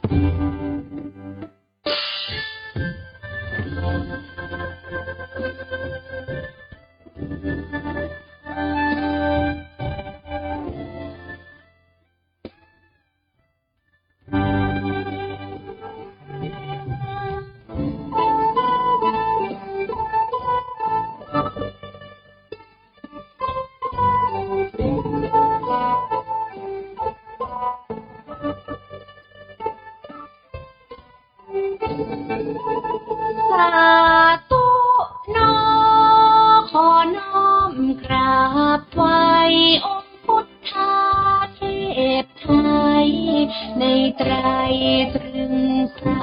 สาธุโนขอน้อมกราบไหว้องค์พุทธาเทพไทยในไตรตรึงสา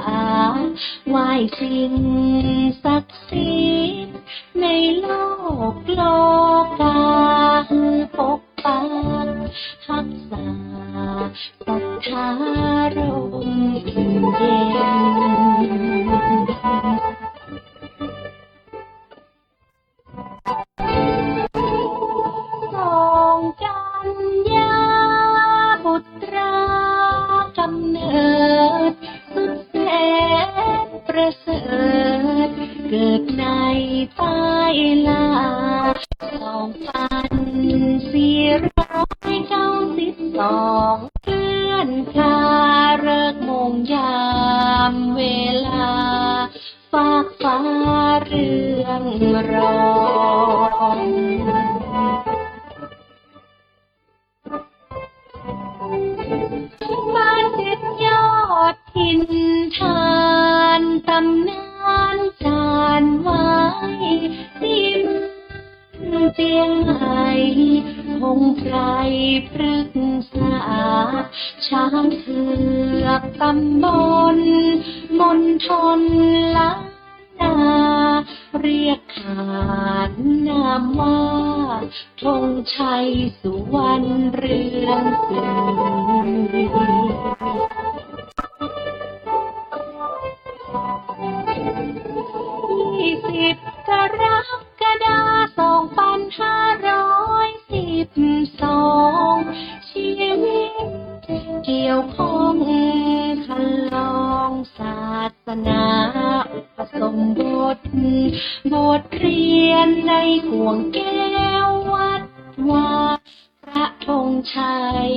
ไหว้สิ่งศักดิ์สิทธิ์ในโลกโลกาปกปักรักษาศรัทธาร่มเย็นส่งจัญญาบุตรากำเนิดสุดแสนประเสริฐเกิดในใต้ลา2492เคลื่อนคาเริกมงยามเวลาฝากฟ้าเรื่องรองบ้านเด็ดยอดทินทานตำนานจานไว้ที่เมืองเจียงใหม่พงไพรพฤกษาช้างเผือกตำบลมณฑลล้านนาเรียกขานนามว่าธงชัยสุวรรณเรืองศรี20 กรกฎาคม 2512ชีวิตเกี่ยวข้องคันลองศาสนาอุปสมบทบทเรียนในห่วงแก้ววัดวาพระธงชัย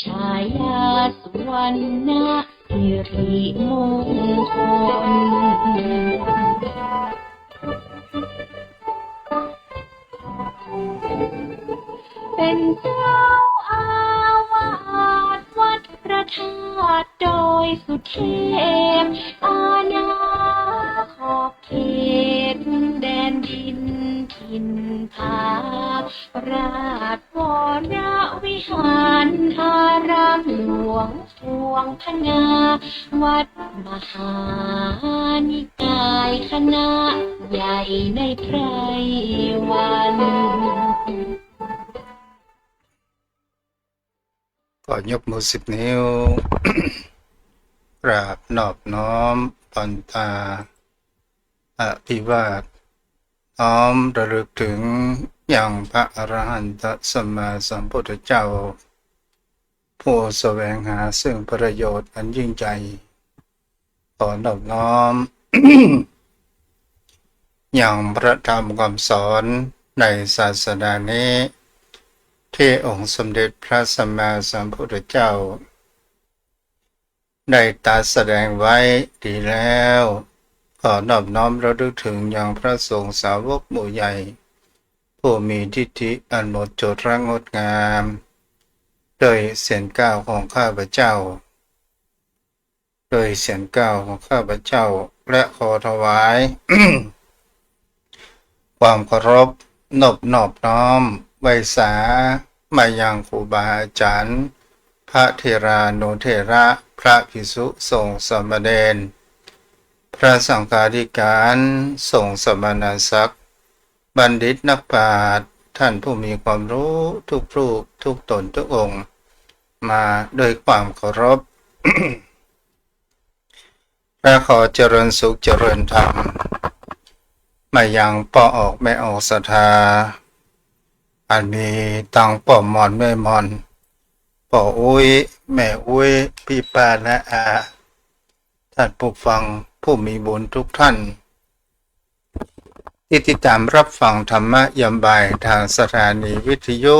ฉายาสุวรรณสิริมงคลเป็นเจ้าอาวาสวัดพระธาตุโดยสุเทพอาณาขอบเขตแดนดินถิ่นภาคราชวรวิหารอารามหลวงพวงพนาวัดมหานิกายคณะใหญ่ในไพรวันก็ยกมือ10 นิ้ว กราบนอบน้อมตอนตาอภิวาทน้อมระลึกถึงอย่างพระอรหันตสัมมาสัมพุทธเจ้าผู้แสวงหาซึ่งประโยชน์อันยิ่งใหญ่ขอนอบน้อม อย่างพระธรรมคำสอนในศาสนานี้ที่องค์สมเด็จพระสัมมาสัมพุทธเจ้าได้ตรัสแสดงไว้ดีแล้วขอนอบน้อมระลึกถึงอย่างพระสงฆ์สาวกหมู่ใหญ่ผู้มีทิฏฐิอันหมดจดงดงามโดยเสียงก้าวของข้าพเจ้าและขอถวาย ความเคารพนอบน้อมไว้สามายังครูบาอาจารย์พระเถรานุเถระพระภิกษุสงฆ์สามเณรพระสังฆาธิการสงฆ์สมณศักดิ์บัณฑิตนักปราชญ์ท่านผู้มีความรู้ทุกรูปทุกตนทุกองค์มาด้วยความเคารพ และขอเจริญสุขเจริญธรรมมายังป่อออกไม่ออกศรัทธาอันมีตังป่อมอนแม่มอนป่ออุ้ยแม่อุ้ยพี่ป้านะอา ท่านผู้ฟังผู้มีบุญทุกท่านที่ติดตามรับฟังธรรมะยามบ่ายทางสถานีวิทยุ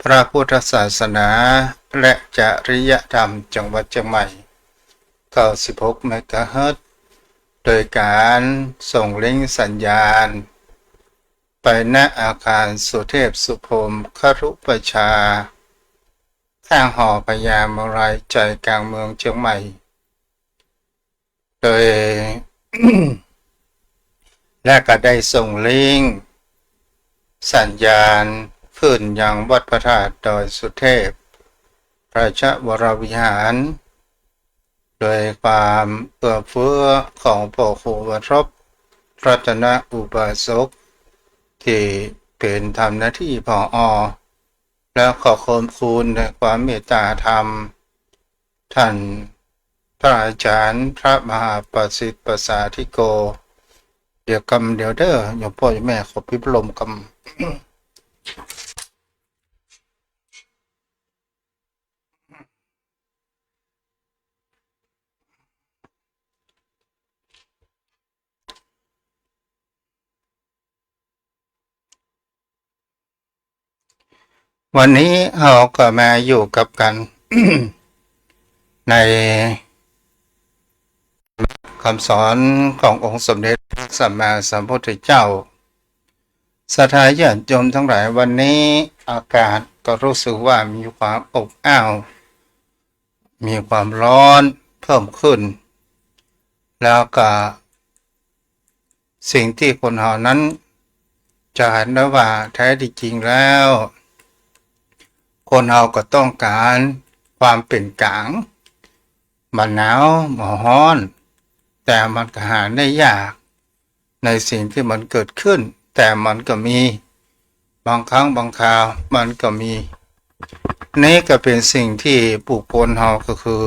พระพุทธศาสนาและจริยธรรมจังหวัดเชียงใหม่96 เมกะเฮิรตซ์โดยการส่งลิงก์สัญญาณไปณอาคารสุเทพสุพรหมครุประชาข้างหอพญาเมรัยใจกลางเมืองเชียงใหม่โดย และก็ได้ส่งลิงก์สัญญาณขึ้นยังวัดพระธาตุดอยสุเทพราชวรวิหารโดยความเอื้อเฟื้อของพ่อครูวรบรัตนอุบาสกที่เป็นทำหน้าที่ผอ.และขอขอบคุณในความเมตตาธรรมท่านพระอาจารย์พระมหาประสิทธิ์ประสาธิโกเดี๋ยวเด้อโยมพ่อโยมแม่ขอพิบลมกำ วันนี้เราก็มาอยู่กับกัน ในคำสอนขององค์สมเด็จพระสัมมาสัมพุทธเจ้าศรัทธาญาติโยมทั้งหลายวันนี้อากาศก็รู้สึกว่ามีความอบอ้าวมีความร้อนเพิ่มขึ้นแล้วก็สิ่งที่คนเรานั้นจะเห็นได้ว่าแท้ที่จริงแล้วคนเราก็ต้องการความเป็นกลางมันหนาวมันร้อนแต่มันก็หาได้ยากในสิ่งที่มันเกิดขึ้นแต่มันก็มีบางครั้งบางคราวมันก็มีนี่ก็เป็นสิ่งที่บุคคลเราก็คือ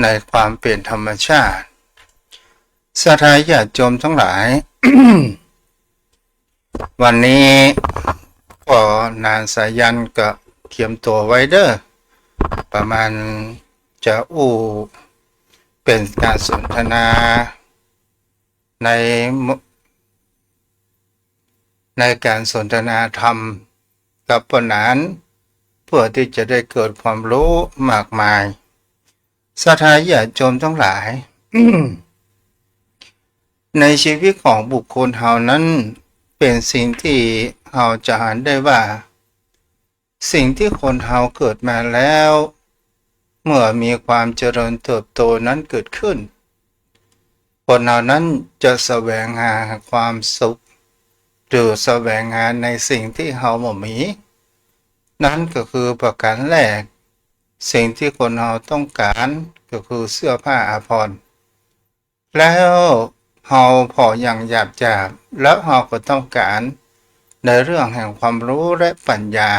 ในความเป็นธรรมชาติศรัทธาญาติโยมทั้งหลาย วันนี้ก็นานสายันก็เขียมตัวไว้เด้อประมาณจะเป็นการสนทนาในการสนทนาธรรมกับปนานเพื่อที่จะได้เกิดความรู้มากมายศรัทธาญาติโยมทั้งหลาย ในชีวิตของบุคคลเฮานั้นเป็นสิ่งที่เฮาจะเห็นได้ว่าสิ่งที่คนเฮาเกิดมาแล้วเมื่อมีความเจริญเติบโตนั้นเกิดขึ้นคนเฮานั้นจะแสวงหาความสุขหรือแสวงหาในสิ่งที่เฮาบ่มีนั่นก็คือประการแรกสิ่งที่คนเฮาต้องการก็คือเสื้อผ้าอาภรณ์แล้วเฮาพออย่างหยาบๆแล้วเฮาก็ต้องการในเรื่องแห่งความรู้และปัญญา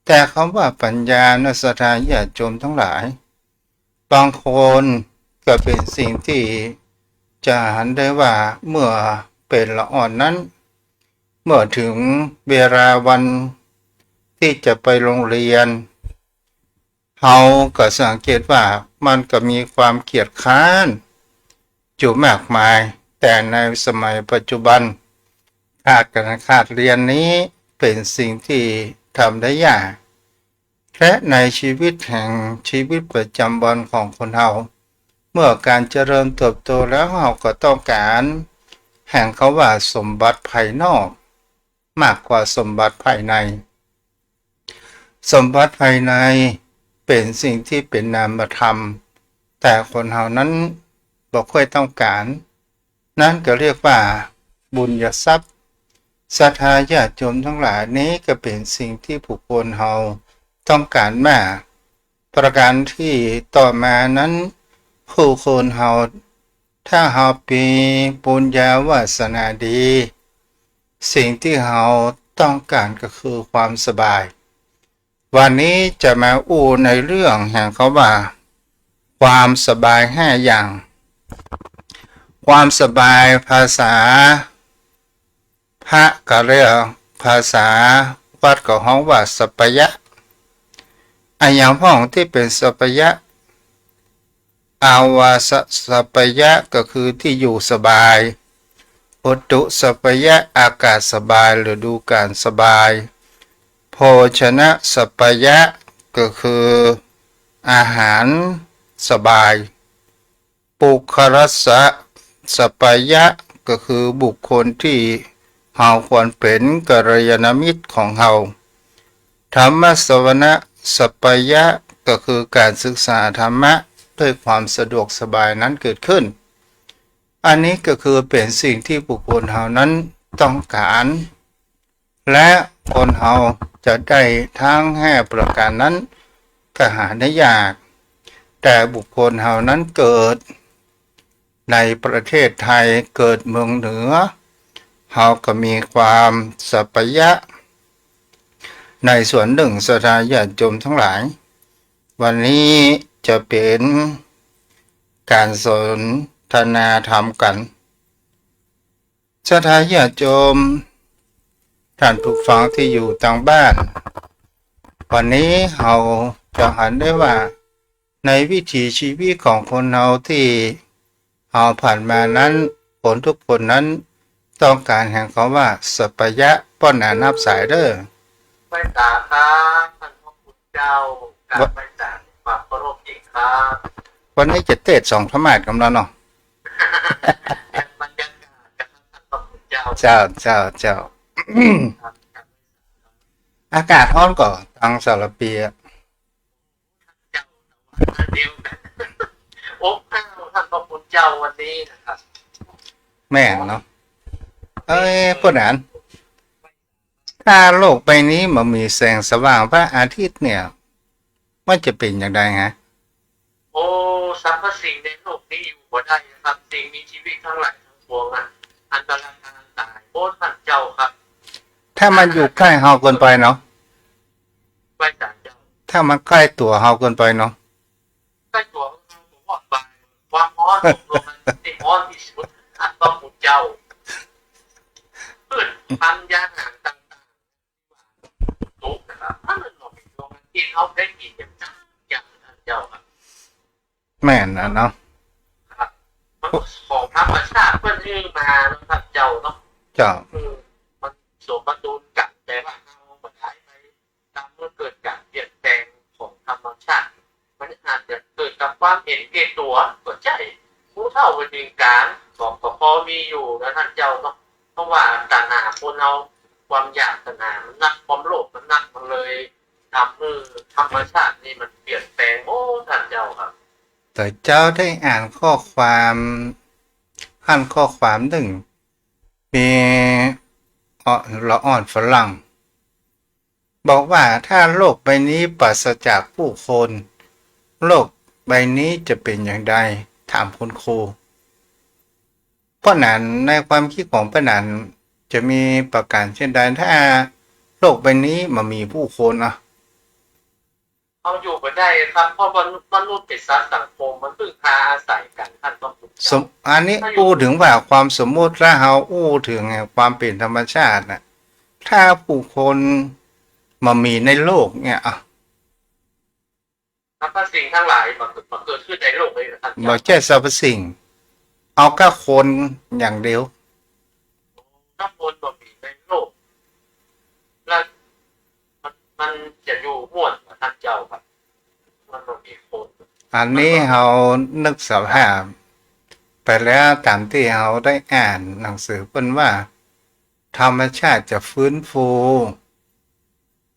แต่คำว่าปัญญาในศรัทธาญาติโยมทั้งหลายบางคนก็เป็นสิ่งที่จะเห็นได้ว่าเมื่อเป็นละอ่อนนั้นเมื่อถึงเวลาวันที่จะไปโรงเรียนเฮาก็สังเกตว่ามันก็มีความเกียจคร้านอยู่มากมายแต่ในสมัยปัจจุบันขาดเรียนนี้เป็นสิ่งที่ทำได้ยากและในชีวิตประจำวันของคนเราเมื่อการเจริญเติบโตแล้วเราก็ต้องการแห่งเขาว่าสมบัติภายนอกมากกว่าสมบัติภายในสมบัติภายในเป็นสิ่งที่เป็นนามธรรมแต่คนเรานั้นบ่ค่อยต้องการนั่นก็เรียกว่าบุญญทรัพย์ศรัทธาญาติโยมทั้งหลายนี้ก็เป็นสิ่งที่บุคคลเราต้องการมากประการที่ต่อมานั้นผู้คนเราถ้าเรามีบุญญาวาสนาดีสิ่งที่เราต้องการก็คือความสบายวันนี้จะมาในเรื่องแห่งเขาว่าความสบาย5อย่างความสบายภาษาพระก็เรียกภาษาวัดก็ฮ้องว่าสัปยะอย่างพ่องที่เป็นสัปยะ อาวาสสัปปยะก็คือที่อยู่สบายอุตุสัปปยะอากาศสบายฤดูกาลสบายโภชนะสัปปยะก็คืออาหารสบายปุครัสสะสัปปยะก็คือบุคคลที่เฮาควรเป็นกัลยาณมิตรของเฮาธรรมสวนะสัปปยะก็คือการศึกษาธรรมะด้วยความสะดวกสบายนั้นเกิดขึ้นอันนี้ก็คือเป็นสิ่งที่บุคคลเฮานั้นต้องการและคนเฮาจะได้ทั้ง5ประการนั้นก็หาได้ยากแต่บุคคลเฮานั้นเกิดในประเทศไทยเกิดเมืองเหนือเฮาก็มีความสัปปยะในส่วนหนึ่งศรัทธาญาติโยมทั้งหลายวันนี้จะเป็นการสนทนาธรรมกันศรัทธาญาติโยมท่านผู้ฟังที่อยู่ทางบ้านวันนี้เราจะเห็นได้ว่าในวิถีชีวิตของคนเราที่เราผ่านมานั้นคนทุกคนนั้นต้องการแห่งคำว่าสัปปยะป้อนหนานับสายเด้อไม่ตาครับท่านพระคุณเจ้าการไม่ตาความเคารพอีกครับวันนี้จะเทศน์2 ธรรมาสน์กับเราเนาะบรรยากาศกับท่านพระคุณเจ้าเจ้าอากาศร้อนก่อทางสารปีเจ้าเดียวกันโอ้ท่านพระคุณเจ้าวันนี้นะครับแม่เนาะพวกนั้นถ้าโลกใบนี้มันมีแสงสว่างพระอาทิตย์เนี่ยมันจะเป็นอย่างไรฮะโอ้สรรพสิ่งในโลกนี้อยู่บ่ได้ครับสิ่งมีชีวิตทั้งหลายทั้งปวงอันตรายตายโอ้ท่านเจ้าครับถ้ามันอยู่ใกล้เฮาเกินไปเนาะไม่ตาเจ้าถ้ามันใกล้ตัวเฮาเกินไปเนาะใกล้ตัวผมว่าไปความร้อนลงมันที่ร้อนที่สุดท่านพระคุณเจ้าพันยาหางต่างๆทุกนะครับถ้ามันหลอกลงกินเอาได้กินอย่างท่านเจ้าครับแม่นนะเนาะครับของธรรมชาติเพื่อนที่มาท่านเจ้าเนาะมันสมดุลกันแต่ว่าเราบัดไปตามเมื่อเกิดการเปลี่ยนแปลงของธรรมชาติมันอาจจะเกิดกับความเห็นแก่ตัวก็ใช่ผู้เฒ่าวันนี้การของก็พอมีอยู่นะท่านเจ้าเนาะเพราะว่าตัณหาคนเราความอยากตัณหามันนักความโลภมันนักมันเลยทำให้ธรรมชาตินี่มันเปลี่ยนแปลงโอ้ท่านเจ้าครับแต่เจ้าได้อ่านข้อความข้อความหนึ่งมีละอ่อนฝรั่งบอกว่าถ้าโลกใบนี้ปราศจากผู้คนโลกใบนี้จะเป็นอย่างไรถามคุณครูเพราะนั้นในความคิดของป้านันจะมีประการเช่นใดถ้าโลกใบนี้มันมีผู้คนเขาอยู่กันได้ครับเพราะมนุษย์เป็นสัตว์สังคมมันพึ่งพาอาศัยกันท่านต้องอันนี้อู้ถึงว่าความสมมติถ้าเราอู้ถึงความเป็นธรรมชาตินะถ้าผู้คนมันมีในโลกเนี่ยสรรพสิ่งทั้งหลายมันเกิดขึ้นในโลกเลยท่านบอกแค่สรรพสิ่งเอาแค่คนอย่างเดียวถ้าคนบ่มีในโลกแล้วมันจะอยู่ม่วนกับท่านเจ้าครับมันบ่มีคนอันนี้เรานึกสภาพไปแล้วตามที่เราได้อ่านหนังสือเพิ่นว่าธรรมชาติจะฟื้นฟู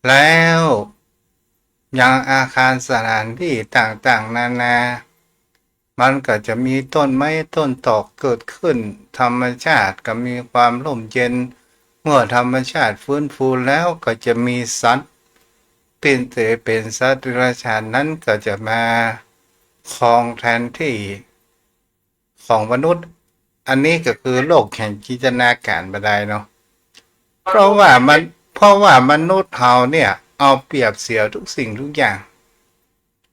แล้วยังอาคารสถานที่ต่างๆนานามันก็จะมีต้นไม้ต้นตอกเกิดขึ้นธรรมชาติก็มีความร่มเย็นเมื่อธรรมชาติฟื้นฟูแล้วก็จะมีสัตว์เป็นสัตว์เดรัจฉานนั้นก็จะมาครองแทนที่ของมนุษย์อันนี้ก็คือโลกแห่งจินตนาการบ่ได้เนาะเพราะว่ามนุษย์เฮาเนี่ยเอาเปรียบเสียทุกสิ่งทุกอย่าง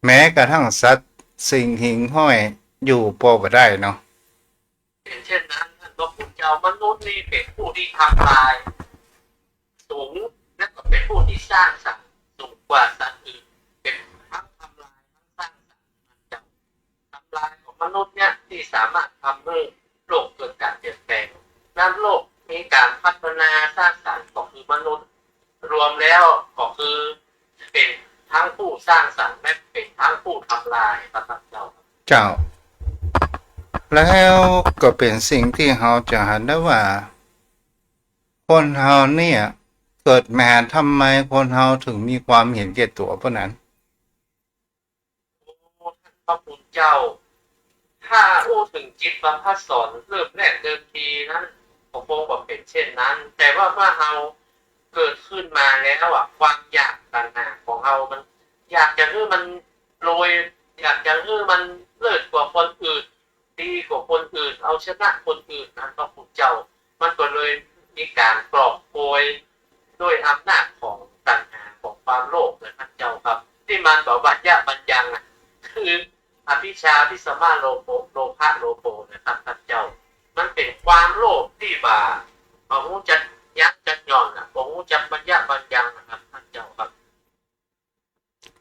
แม้กระทั่งสัตว์สิ่งหิ่งห้อยอยู่พอบ่ได้เนาะเช่นนั้นท่านพระคุณเจ้ามนุษย์นี่เป็นผู้ที่ทำลายสูงและก็เป็นผู้ที่สร้างสรรค์สูงกว่าสัตว์อื่นเป็นทั้งทำลายทั้งสร้างสรรค์ทำลายของ นุษย์เนี่ยที่สามารถทำให้โลกเกิดการเปลี่ยนแปลงนั้นโลกมีการพัฒนาสร้างสรรค์ก็คือมนุษย์รวมแล้วก็คือเป็นทั้งผู้สร้างสรรค์และเป็นทั้งผู้ทำลายพระเจ้าเจ้าแล้วก็เป็นสิ่งที่เราจะเห็นได้ว่าคนเราเนี่ยเกิดมาทำไมคนเราถึงมีความเห็นแก่ตัวเพราะนั้นพระคุณเจ้าถ้าอู้ถึงจิตประพัสสอนเริ่มแรกเดิมทีนั้นผมคงบอกเป็นเช่นนั้นแต่ว่าเมื่อเราเกิดขึ้นมาแล้วความอยากต่างๆของเรามันอยากจะให้มันโรยอยากจะให้มันเลิศกว่าคนอื่นดีกว่าคนอื่นเอาชนะคนอื่นนั้นพระคุณเจ้ามันก็เลยมีการกรอบโกยด้วยอำนาจของตัณหาของความโลภเลยพระเจ้าครับที่มันบอกว่ายะบัญญังคืออภิชาพิสมาโลภโลภะโลโภนะครับพระเจ้ามันเป็นความโลภที่ว่าบ่ฮู้จักยักจักย่อนบ่ฮู้จักบัญญัติบัญญังนะครับพระเจ้าครับ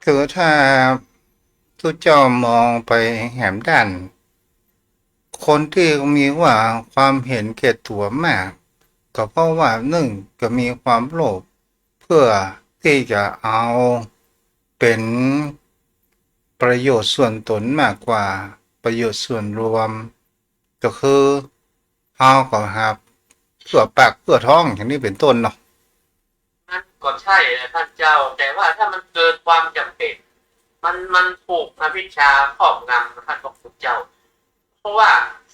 คือถ้าทุกเจ้ามองไปแหมด้านคนที่มีว่าความเห็นแก่ตัวมากก็เพราะว่าหนึ่งก็มีความโลภเพื่อที่จะเอาเป็นประโยชน์ส่วนตนมากกว่าประโยชน์ส่วนรวมก็คือเอาก็ครับเพื่อปากเพื่อท้องอย่างนี้เป็นต้นเนาะนั่นก็ใช่นะท่านเจ้าแต่ว่าถ้ามันเกินความจำเป็นมันถูกอวิชชาครอบงำท่านพระคุณเจ้าเพราะว่า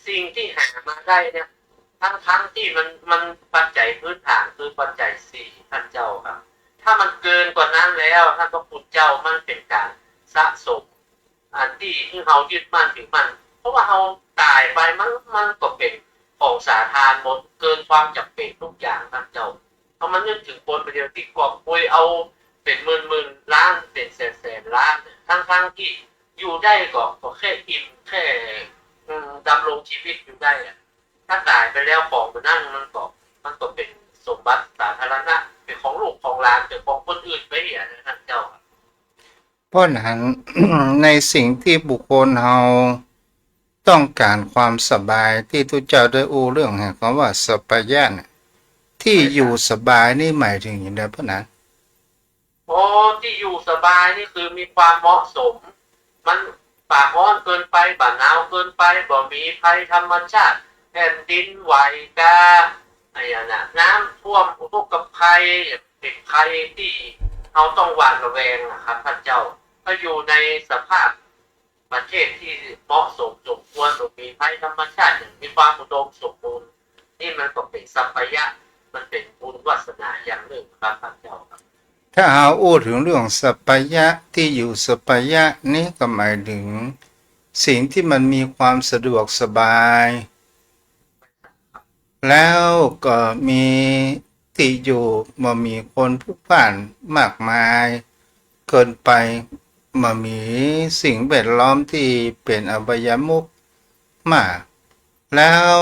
สิ่งที่หามาได้เนี่ยทั้งที่มันปัจจัยพื้นฐานคือปัจจัยสี่ท่านเจ้าครับถ้ามันเกินกว่านั้นแล้วท่านพระคุณเจ้ามันเป็นการสะสมอันที่เรายึดมั่นถือมันเพราะว่าเราตายไปมันก็เป็นของสาธารหมดเกินความจำเป็นทุกอย่างท่านเจ้าเพราะมันนึกถึงคนประเดียวที่กอบโวยเอาเป็นหมื่นล้านเป็นแสนล้านทั้งที่อยู่ได้ก็แค่อิ่มแค่ดำรงชีวิตอยู่ได้ถ้าตายไปแล้วของมันนั่นมันก็เป็นสมบัติสาธารณะเป็นของลูกของหลานเป็นของคนอื่นไปนะท่านเจ้าเพราะนั้น ในสิ่งที่บุคคลเราต้องการความสบายที่ทุกเจ้าได้อู้เรื่องแห่งคำว่าสัพพยะที่อยู่สบายนี่หมายถึงอย่างไรเพราะนั้นที่อยู่สบายนี่คือมีความเหมาะสมมันป่าร้อนเกินไปป่าหนาวเกินไปบ่มีภัยธรรมชาติแผ่นดินไหวกาอะไรนะน้ำท่วมอุทกภัยเป็นภัยที่เราต้องหวาดระแวงนะครับท่านเจ้าถ้าอยู่ในสภาพประเทศที่เหมาะสมสมควรมีภัยธรรมชาติมีความอุดมสมบูรณ์นี่มันก็เป็นสัพพยะมันเป็นบุญวาสนาอย่างหนึ่งครับท่านเจ้าครับถ้าเอาอู้ถึงเรื่องสัพพยะที่อยู่สัพพยะนี่ก็หมายถึงสิ่งที่มันมีความสะดวกสบายแล้วก็มีที่อยู่มามีคนพลุกพล่านมากมายเกินไปมามีสิ่งแวดล้อมที่เป็นอบายมุขมากแล้ว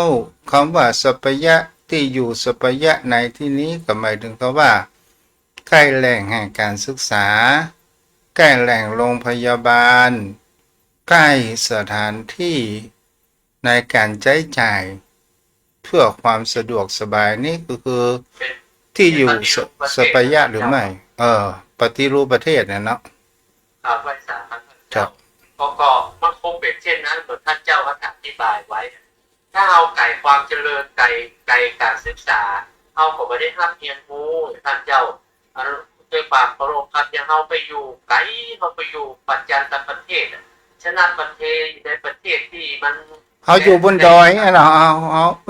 คำว่าสัพพยะที่อยู่สัพพยะในที่นี้ก็หมายถึงคำว่าใกล้แหล่งแห่งการศึกษาใกล้แหล่งโรงพยาบาลใกล้สถานที่ในการใช้จ่ายเพื่อความสะดวกสบายนี่ก็คือที่อยู่สัพพยะหรือไม่ปฏิรูปประเทศเนี่ยเนาะไว้สามัญครับก็มันคงเป็นเช่นนั้นเหมือนท่านเจ้าอธิบายไว้ถ้าเอาไก่ความเจริญไก่การศึกษาเอาก็ไม่ได้ห้ามเพียงหูท่านเจ้าด้วยความเคารพครับยังเอาไปอยู่ไกลเขาไปอยู่ปัจจันตประเทศชนะประเทศในประเทศที่มันเขาอยู่บนดอยเราเอ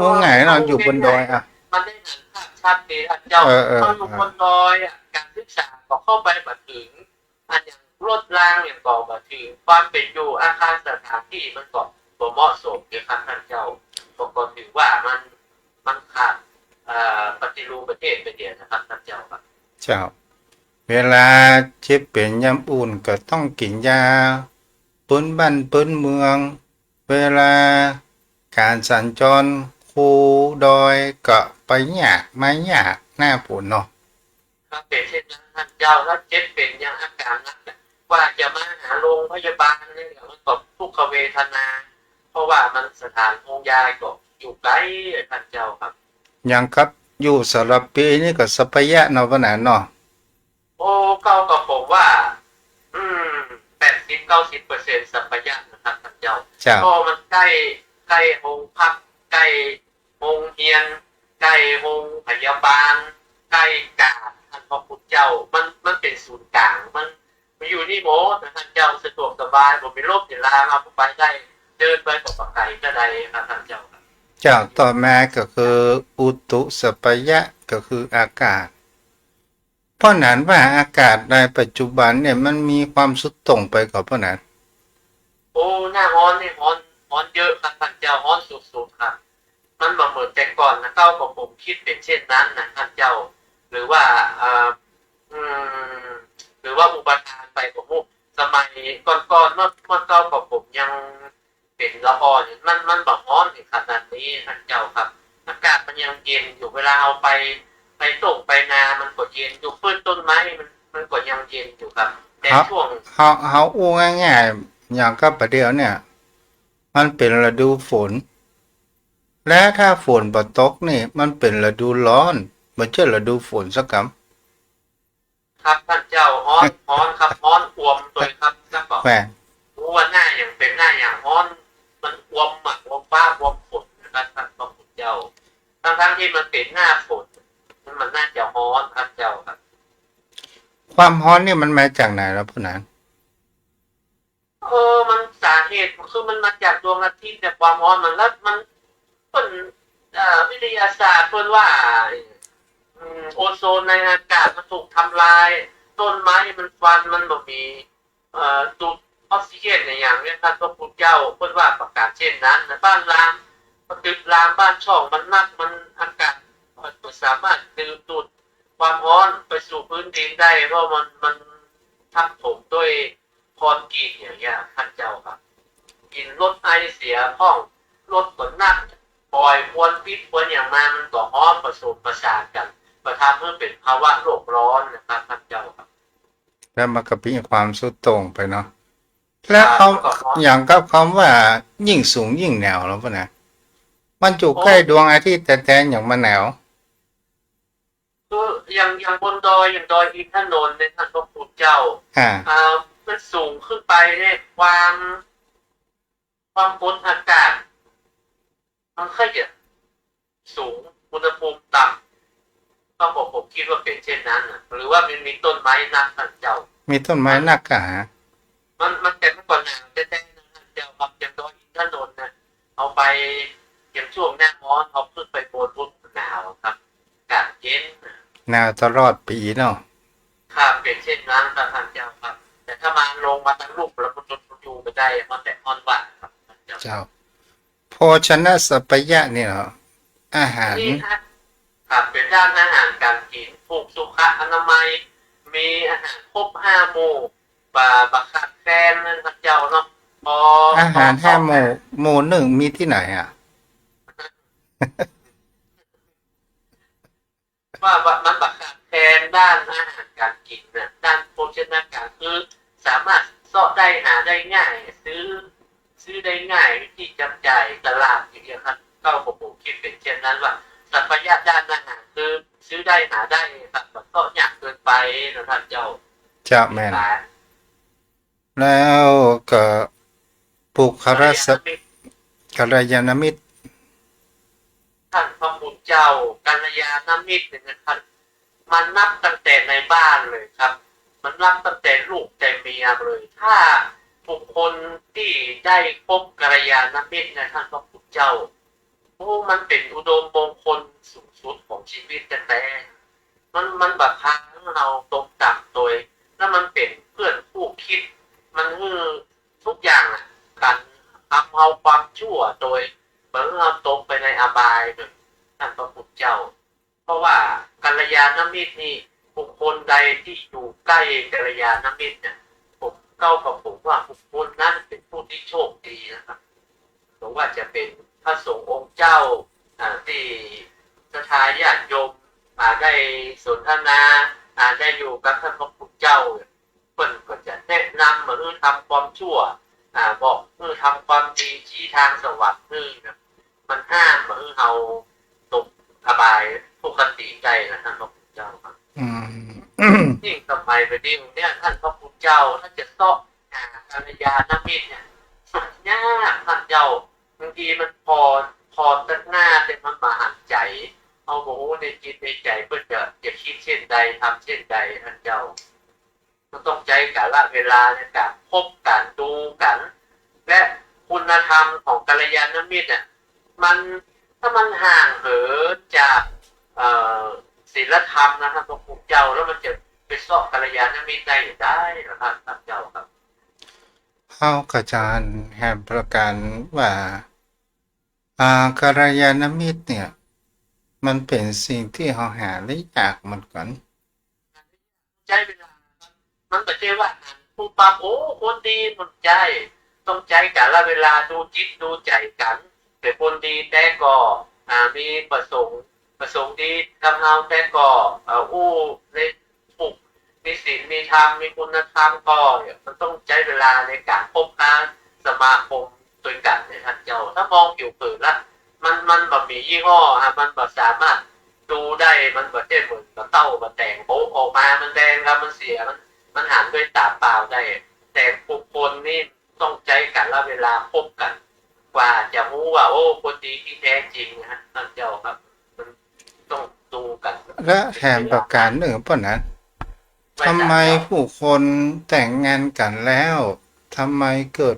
าไงเราอยู่บนดอยมันได้เห็นภาพชัดเจนท่านเจ้าเขาอยู่บนดอยการศึกษาก็เข้าไปมาถึงอันอย่างรถรางอย่างก็มาถึงความเป็นอยู่อาคารสถานที่มันก็บ่เหมาะสมนะครับท่านเจ้าก็ถือว่ามันขาดปฏิรูปประเทศไปเดียวนะครับท่านเจ้าครับเจ้าเวลาเจ็บเป็นยามอุ่นก็ต้องกินยาปืนบ้านปืนเมืองเวลาการสัญจรคูดอยก็ไปยากไม่ยากหน้าปุ่นเนาะครับเป็นเช่นนั้นท่านเจ้าถ้าเจ็บเป็นอย่างอาการหนักว่าจะมาหาโรงพยาบาลเนี่ยมันก็ทุกขเวทนาพ ราะว่ามันสถานองค์ยายก็อยู่ไกลท่านเจ้าครับอย่างครับอยู่สระปีนี่ก็สัพยะเนาะปะนะเนาะโอ้เก้ากับผมว่า80-90%สัพยะนะครับท่านเจ้าก็มันใกล้โรงพักใกล้โรงเรียนใกล้โรงพยาบาลใกล้กาดท่านพระพุทธเจ้ามันเป็นศูนย์กลางมันอยู่นี่โมท่านเจ้าสะดวกสบายผมมีรถมีลามาผมไปได้เดินไปกับปากไก่ก็ได้ครับท่านเจ้าจากต่อมาก็คืออุตุสัพยะก็คืออากาศเพราะนั้นว่าอากาศในปัจจุบันเนี่ยมันมีความสุดโต่งไปกับเพราะนั้นโอ้หน้าร้อนนี่ร้อนเยอะครับท่านเจ้าร้อนสุดๆครับมันเหมือนแต่ก่อนนะเก้ากับผมคิดเป็นเช่นนั้นนะท่านเจ้าหรือว่าหรือว่าอุปทานไปผมสมัยก่อนเมื่อเก้ากับผมยังเป็นละอ่อนมันแบบร้อนถึงขนาดนี้ท่านเจ้าครับอากาศมันยังเย็นอยู่เวลาเอาไปตกไปนามันก็เย็นอยู่พื้นต้นไม้มันก็ยังเย็นอยู่ครับแต่ช่วงเขาอู้ง่ายๆอย่างกับประเดี๋ยวเนี่ยมันเป็นฤดูฝนและถ้าฝนบ่ตกนี่มันเป็นฤดูร้อนบ่ใช่ฤดูฝนสักคำครับท่านเจ้าร้อนครับร้อนอวมตัวครับแล้วก็ว่าหน้าอย่างเป็นหน้าอย่างร้อนมันอวมหมักอวมฟ้าอวมฝนนะครับท่านพระพุทธเจ้าทั้งที่มันเป็นหน้าฝนมันน่าจะร้อนครับเจ้าครับความร้อนนี่มันมาจากไหนแล้วพ่อนั้นมันสาเหตุคือมันมาจากดวงอาทิตย์แต่ความร้อนมันแล้วมันเป็นวิทยาศาสตร์เพิ่นว่าโอโซนในอากาศมันถูกทำลายต้นไม้มันฟันมันบ่มีดูดออกซิเจนในอย่างนี้ท่านพระพุทธเจ้าเพิ่นว่าประกาศเช่นนั้นนะบ้านรามตึกรามบ้านช่องมันนักมันอากาศมันสามารถดูดความร้อนไปสู่พื้นดินได้เพราะมันทับถมด้วยคอนกรีตอย่างเงี้ยท่านเจ้าครับกินรถไอเสียห้องรถก็นักปล่อยควันพิษควันอย่างมามันก็ฮ้อมผสมประสานกันประทำให้เป็นภาวะโลกร้อนนะครับท่านเจ้าครับแล้วมันก็มีความสุดโต่งไปเนาะและเขาอย่างกับคำว่ายิ่งสูงยิ่งหนาวแล้วป่ะนะมันอยู่ใกล้ดวงอาทิตย์แต่อย่างมันหนาวคืออย่างบนดอยอย่างดอยอินทนนท์ในท่านพระพุทธเจ้ามันสูงขึ้นไปเนี่ยความกดอากาศมันค่อยจะสูงอุณหภูมิต่ำต้องบอกผมคิดว่าเป็นเช่นนั้นนะหรือว่ามันมีต้นไม้นักท่านเจ้ามีต้นไม้นักกะมันแต่เมื่อก่อนหนาวแต่นะท่านเจ้าครับอย่างดอยอินทนนท์นะเอาไปอย่างช่วงหน้าร้อนเอาขึ้นไปบนหนาวครับอากาศเย็นหนาวตลอดปีเนาะครับเป็นเช่นนั้นครับท่านเจ้าครับแต่ถ้ามาลงมาทั้งลูกแล้วมันอยู่ไปได้มันแต่อ่อนหวานครับเจ้าโภชนะสัพยะนี่เหรออาหารครับเป็นด้านอาหารการกินผูกสุขอนามัยมีอาหารครบ5 หมู่บะขาดแคลนนั่นครับเจ้าเนาะอาหาร5 หมู่1มีที่ไหนอ่ะว่ามันบะขาดแคลนด้านอาหารการกินนะด้านโภชนาการคือสามารถเสาะได้หาได้ง่ายซื้อได้ง่ายวิธีจับจ่ายตลาดอย่างเงี้ยครับก็ผมคิดเป็นเช่นนั้นว่าสัพยะด้านอาหารคือซื้อได้หาได้ครับก็ยากเกินไปนะท่านเจ้าแม่นแล้วก็ปุครสกัลยาณมิตรท่านพระพุทธเจ้ากัลยาณมิตรเนี่ยท่านมันนับตั้งแต่ในบ้านเลยครับมันนับตั้งแต่ลูกแต่เมียเลยถ้าบุคคลที่ได้พบกัลยาณมิตรเนี่ยท่านพระพุทธเจ้ามันเป็นอุดมมงคลสูงสุดของชีวิตแต่มันแบบพาเราตกต่ำโดยแล้วมันเป็นเพื่อนคู่คิดมันคือทุกอย่างกันทำเอาความชั่วโดยเหมือนเราตกไปในอบายเลยท่านพระพุทธเจ้าเพราะว่ากัลยาณมิตรนี่บุคคลใดที่อยู่ใกล้กัลยาณมิตรเนี่ยผมว่าบุคคลนั้นเป็นผู้ที่โชคดีนะครับหรือว่าจะเป็นพระสงฆ์องค์เจ้าที่ศรัทธาญาติโยมได้สนทนาได้อยู่กับท่านพระพุทธเจ้าเพิ่นก็จะแนะนำหรือทำความชั่วบอก ทำความดีชี้ทางสว่างนะมันห้ามเราตกอบายทุกขติใจนะท่านพระพุทธเจ้าครับยิ่งสมัยไปดิวเนี่ยท่านพระพุทธเจ้าท่านจะเสาะกัลยาณมิตรเนี่ยยากท่านเจ้าบางทีมันพอตัดหน้าแต่มันมาหันใจเอาโมโหในจิตในใจเพื่อจะคิดเช่นใดทำเช่นใดท่านเจ้ามันต้องใจกาลเวลาในการพบกันดูกันและคุณธรรมของกัลยาณมิตรเนี่ยมันถ้ามันห่างเหินจากศีลธรรมนะครับพระพุทธเจ้าแล้วมันจะไปสอบกัลยาณมิตรได้หรือครับพระเจ้าครับเข้ากระจารแห่งประการว่ากัลยาณมิตรเนี่ยมันเป็นสิ่งที่เราหาได้ยากเหมือนกันใจเวลามันก็ใช่ว่าผู้ปั๊บโอ้คนดีมันใจต้องใจกันละเวลาดูจิตดูใจกันแต่คนดีแต่ก็มีประสงค์ดีทำเอาแต่ก็เลยถูกมีศีลมีธรรมมีคุณธรรมก็มันต้องใช้เวลาในการพบค้าสมาคมตัวกันในท่านเจ้าถ้ามองผิวเผินละมันแบบมียี่ห้อมันแบบสามารถดูได้มันแบบเช่นเหมือนกับเต้าแบบแต่งโป๊ออกมามันแดงครับมันเสียมันหันด้วยตาเปล่าได้แต่บุคคลนี่ต้องใจกันละเวลาพบกันกว่าจะรู้ว่าโอ้คนดีที่แท้จริงนะฮะท่านเจ้าครับมันต้องดูกันและแถมประการหนึ่งป่ะนั้นทำไมผู้คนแต่งงานกันแล้วทำไมเกิด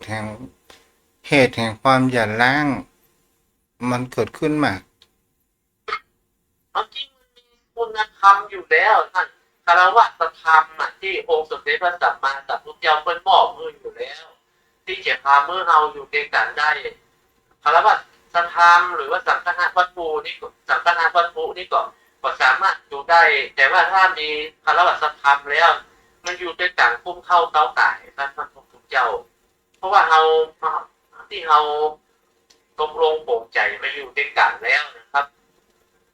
เหตุแห่งความหย่าร้างมันเกิดขึ้นมาจริงมันมีคุณธรรมอยู่แล้วท่านคารวะธรรมที่องค์สมเด็จพระสัมมาสัมพุทธเจ้าเป็นบอกมืออยู่แล้วที่จะพาเมื่อเราอยู่ด้วยกันได้คารวะธรรมหรือว่าสังฆะวัตถุนี่ก็สังฆะวัตถุนี่ก็สามารถอยู่ได้แต่ว่าถ้ามีคารวะธรรมแล้วมันอยู่ด้วยกันคุ้มเข้าเต้าก่ายท่านพระพุทธเจ้าเพราะว่าเราที่เราตกลงปลงใจมาอยู่ด้วยกันแล้วนะครับ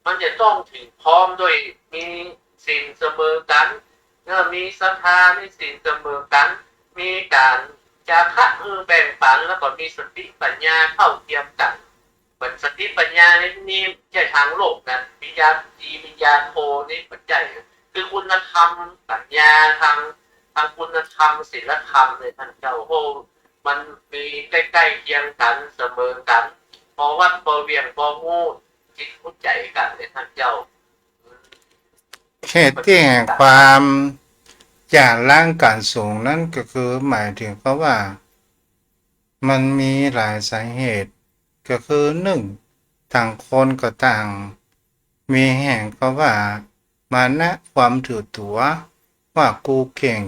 มันจะต้องถึงพร้อมด้วยมีศีลเสมอกันมีศรัทธามีศีลเสมอกันมีการจาคะแบ่งปันแล้วก็มีสติปัญญาเข้าเทียมกันเป็นสติปัญญานี่ใช่ทางโลกนะวิญญาณจีวิญญาณโทนี่ปัจจัยคือคุณธรรมปัญญาทางคุณธรรมศีลธรรมเลยท่านเจ้าโหมันมีใกล้ๆเคียงกันเสมอกันพอวัดพอเวียงพอมูจิตเข้าใจกันเลยท่านเจ้าเหตุที่แห่งความหย่าร้างกันสูงนั่นก็คือหมายถึงเพราะว่ามันมีหลายสาเหตุก็คือหนึ่งต่างคนก็ต่างมีแห่งเพราะว่ามานะความถือตัวว่ากูเก่ง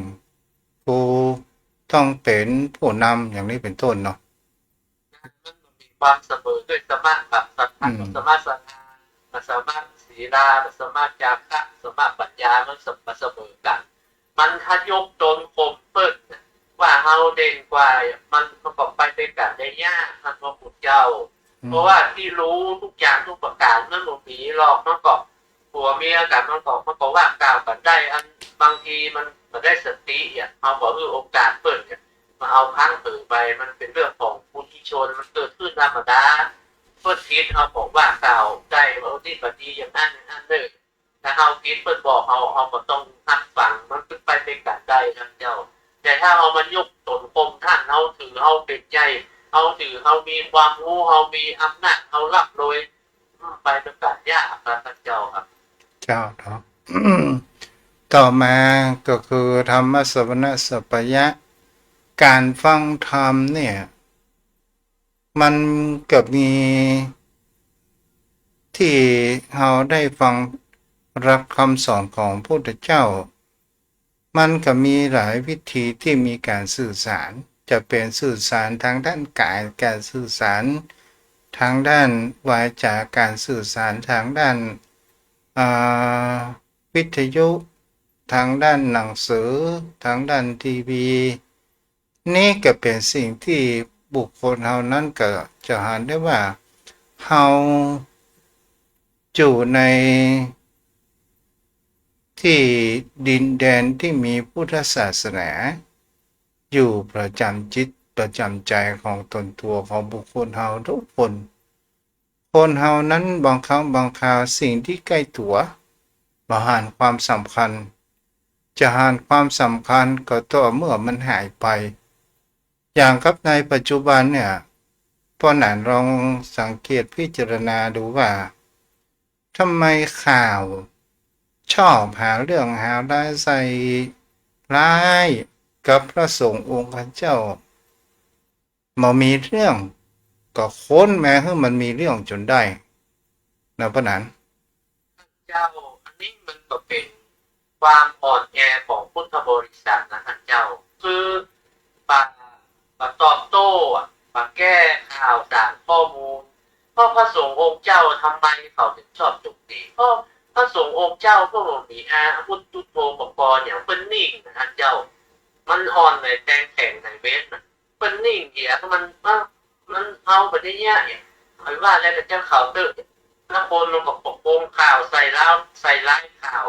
กูต้องเป็นผู้นำอย่างนี้เป็นต้นเนาะมันมีความเสมอด้วยสมาธิแบบสัทธาสมาธิสมาธิศีลาสมาธิจาระสมาธิปัญญามันเสมอกันมันทยกตนข่มเปิดว่าเฮาเด่นกว่ามันประกอบไปด้วยกันได้ยากท่านพระพุทธเจ้าเพราะว่าที่รู้ทุกอย่างทุกประการนั่นหนีหลอกมันก็ผัวเมียกันมันก็ว่ากล่าวกันได้อันบางทีมันได้สติเอาบอกโอกาสเปิดมาเอาพังถือไปมันเป็นเรื่องของปุถุชนมันเกิดขึ้นธรรมดาเพื่อทิศเอาบอกว่ากล่าวได้ว่าที่ปฏิอย่างนั้นเลยถ้าเอาทิศเปิดบอกเอาก็ต้องหัดฟังมันขึ้นไปเป็นกันได้ท่านเจ้าแต่ถ้าเอามันยกตนคมท่านเอาถือเอาเป็นใจเอาถือเอามีความรู้เอามีอำนาจเอารับโดยไปเป็นกันยากครับท่านเจ้าครับเจ้าเนาะต่อมาก็คือธรรมสวนะสัพพยะการฟังธรรมเนี่ยมันกับมีที่เราได้ฟังรับคำสอนของพระพุทธเจ้ามันก็มีหลายวิธีที่มีการสื่อสารจะเป็นสื่อสารทางด้านกายการสื่อสารทางด้านวาจาการสื่อสารทางด้านวิทยุทางด้านหนังสือทางด้านทีวีนี่ก็เป็นสิ่งที่บุคคลเฮานั้นก็จะเห็นได้ว่าเฮาอยู่ในที่ดินแดนที่มีพุทธศาสนาอยู่ประจำจิต ประจำใจของตนตัวของบุคคลเฮาทุกคนคนเฮานั้นบางครั้งบางคราวสิ่งที่ใกล้ตัวบ่หานความสำคัญจะหานความสำคัญก็ต่อเมื่อมันหายไปอย่างกับในปัจจุบันเนี่ยพอหนานลองสังเกตพิจารณาดูว่าทำไมข่าวชอบหาเรื่องหาได้ใส่ร้ายกับพระสงฆ์องค์เจ้ามามีเรื่องก็ค้นแม้ให้มันมีเรื่องจนได้นะพะนั้นเจ้าอันนี้มันก็เป็นความอ่อนแอของพุทธบริษัทนะท่านเจ้าคือปาตอบโต้ปาแก้ข่าวสารข้อมูลเพราะพระสงฆ์องค์เจ้าทำไมเขาถึงชอบจุกตีเพราะพระสงฆ์องค์เจ้าพวกมีพุทธุโธปกรณ์อย่างเป็นนิ่งนะท่านเจ้ามันอ่อนในแตงแข็งในเวทนะเป็นนิ่งเหี้ยมันเอาไปได้เนี่ยหมายว่าแล้วแต่เจ้าเขาเตอร์แล้วคนลงกับปกป้องข่าวใส่ร้ายข่าว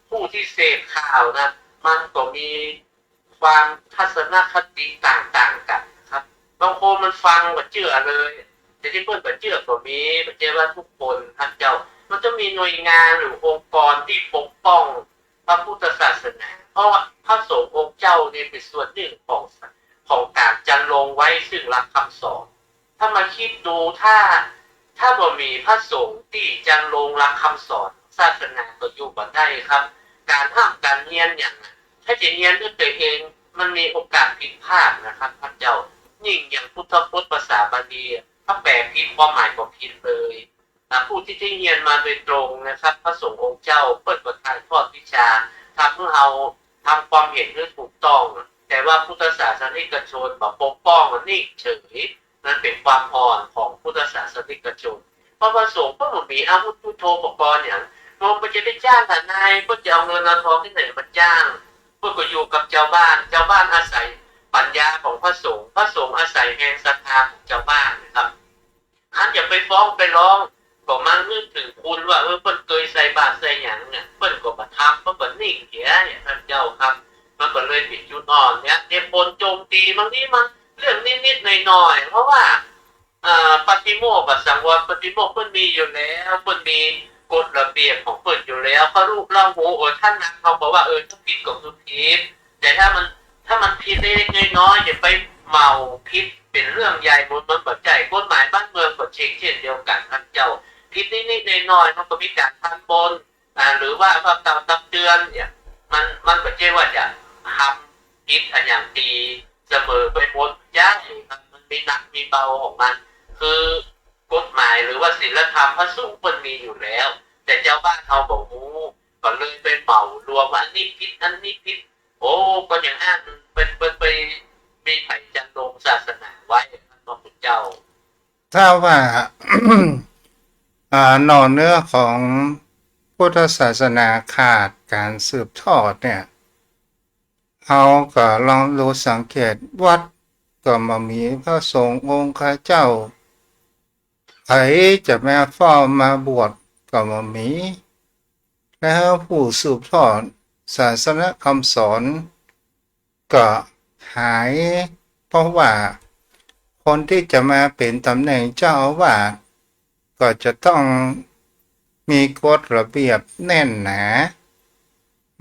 ผู้ที่เสพข่าวนะมันก็มีความทัศนคติต่างกันครับบางคนมันฟังก็เชื่อเลยแต่ที่เพื่อนก็เชื่อก็มีมันเจอว่าทุกคนท่านเจ้ามันจะมีหน่วยงานหรือองค์กรที่ปกป้องพระพุทธศาสนาเพราะว่าพระสงฆ์องค์เจ้านี่เป็นส่วนหนึ่งของการจันลงไว้ซึ่งหลักคำสอนถ้ามาคิดดูถ้าบ่มีพระสงฆ์ที่จันลงหลักคำสอนศาสนาก็อยู่บ่ได้ครับการห้ามการเรียนอย่างถ้าจะเรียนด้วยตัวเองมันมีโอกาสผิดพลาดนะครับพระเจ้ายิ่งอย่างพุทธพจน์ภาษาบาลีถ้าแปลผิดความหมายก็ผิดเลยผู้ที่ได้เรียนมาโดยตรงนะครับพระสงฆ์องค์เจ้าเปิดถ่ายทอดวิชาทำให้เราทำความเห็นที่ถูกต้องแต่ว่าพุทธศาสนิกชนแบบปกป้องมันนิ่งเฉยนั่นเป็นความอ่อนของพุทธศาสนิกชนเพราะพระสงฆ์ก็เหมือนมีอาวุธพุทโธปกรณ์อย่างมันจะได้จ้างทนายก็จะเอาเงินเอาทองที่ไหนมาจ้างเพื่อก็อยู่กับเจ้าบ้านอาศัยปัญญาของพระสงฆ์อาศัยแห่งศรัทธาของเจ้าบ้านนะครับท่านอย่าไปฟ้องไปร้องก็มันนึกถึงคุณว่าเพิ่นเคยใส่บาตรใส่หยังเนี่ยเพิ่นก็บ่ทำเพิ่นบ่นิ่งเหี้ยเนี่ยท่านเจ้าครับมันก็เลยเป็นจุดอ่อนเนี่ยคนโจมตีบางทีมันเรื่องนิดๆหน่อยๆเพราะว่าปฏิโมกข์กับสังวรปฏิโมกข์เพิ่นมีอยู่แล้วเพิ่นมีกฎระเบียบของเพิ่นอยู่แล้วเขารู้เราโหท่านนั้นเขาบอกว่าถ้าผิดก็คือผิดแต่ถ้ามันผิดเล็กๆน้อยๆอย่าไปเมาผิดเป็นเรื่องใหญ่มันบ่ใจกฎหมายบ้านเมืองก็เช่นเดียวกันท่านเจ้าผิดนิดๆน้อยๆมันก็มีการทันบนหรือว่าตักเตือนเนี่ยมันก็ใช่ว่าจะทำผิดอย่างดีเสมอไปหมดจ้ามันมีหนักมีเบาของมันคือกฎหมายหรือว่าศีลธรรมพระสงฆ์มันมีอยู่แล้วแต่เจ้าบ้านเขาบอกก็เลยไปเหมารวมว่าอันนี้ผิดก็อย่างนั้นไปมีไผ่จันลงศาสนาไว้พระพุทธเจ้าถ้าว่า หน่อเนื้อของพุทธศาสนาขาดการสืบทอดเนี่ยเขาก็ลองรู้สังเกตวัดก็มามีพระสงฆ์องค์เจ้าใครจะแม่ฟ้อมาบวชก็มามีแล้วผู้สืบทอดศาสนคำสอนก็หายเพราะว่าคนที่จะมาเป็นตำแหน่งเจ้าอาวาสก็จะต้องมีกฎระเบียบแน่นหนา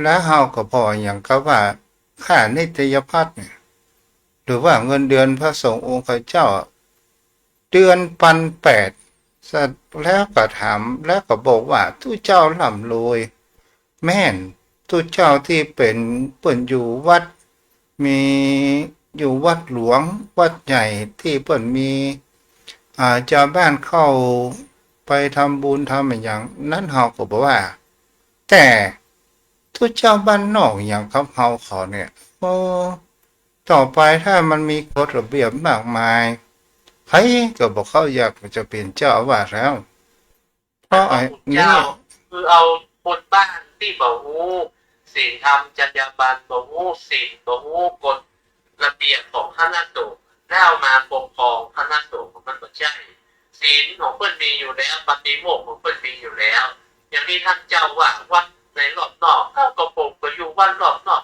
และเฮาก็พออย่างกับว่าค่านิตยพัฒน์เนี่ยหรือว่าเงินเดือนพระสงฆ์องค์เจ้าเดือน1,800แล้วก็ถามแล้วก็บอกว่าทุเจ้าร่ำรวยแม่นทุเจ้าที่เป็นเปิ้นอยู่วัดมีอยู่วัดหลวงวัดใหญ่ที่เปิ้นมีชาวบ้านเข้าไปทำบุญทำอย่างนั้นเฮาก็บอกว่าแต่ทุกเจ้าบ้านนอกอย่างเขาเขาเนี่ยต่อไปถ้ามันมีกฎระเบียบมากมายใครก็บอกเขาอยากจะเป็นเจ้าอาวาสแล้วเพราะไอ้นี่คือเอาคนบ้านที่บ่ฮู้ศีลธรรมจรรยาบรรณบ่ฮู้ศีลบ่ฮู้กฎระเบียบของคณะสงฆ์แล้วมาปกครองคณะสงฆ์มันบ่ใช่ศีลของเพิ่นมีอยู่แล้วปฏิโมกข์ของเพิ่นมีอยู่แล้วอย่างที่ท่านเจ้าว่าวัดในรอบนอกก็ปกก็อยู่วัดรอบนอก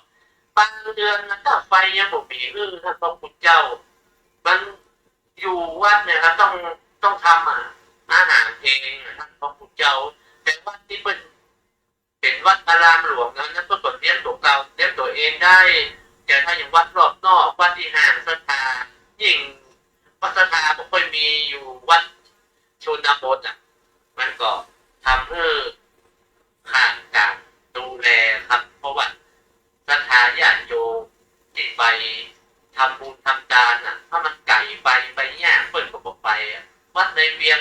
บางเดือนนะถ้าไฟยังบ่มีท่านพระพุทธเจ้า มันอยู่วัดเนี่ยครับต้องทำอาหารเองท่านพระพุทธเจ้าแต่วัดที่เป็นวัดอารามหลวงนั้นเพื่อเลี้ยงตัวเราเลี้ยงตัวเองได้แต่ถ้าอย่างวัดรอบนอกวัดที่ห่างศรัทธายิ่งวัดศรัทธาไม่ค่อยมีอยู่วัดชนบทมันก็ทำให้ขาดการดูแลครับเพราะว่าศรัทธาญาติโยมที่ไปทำบุญทำทานถ้ามันไก่ไปยากเปิดก็บอกไปวัดในเวียง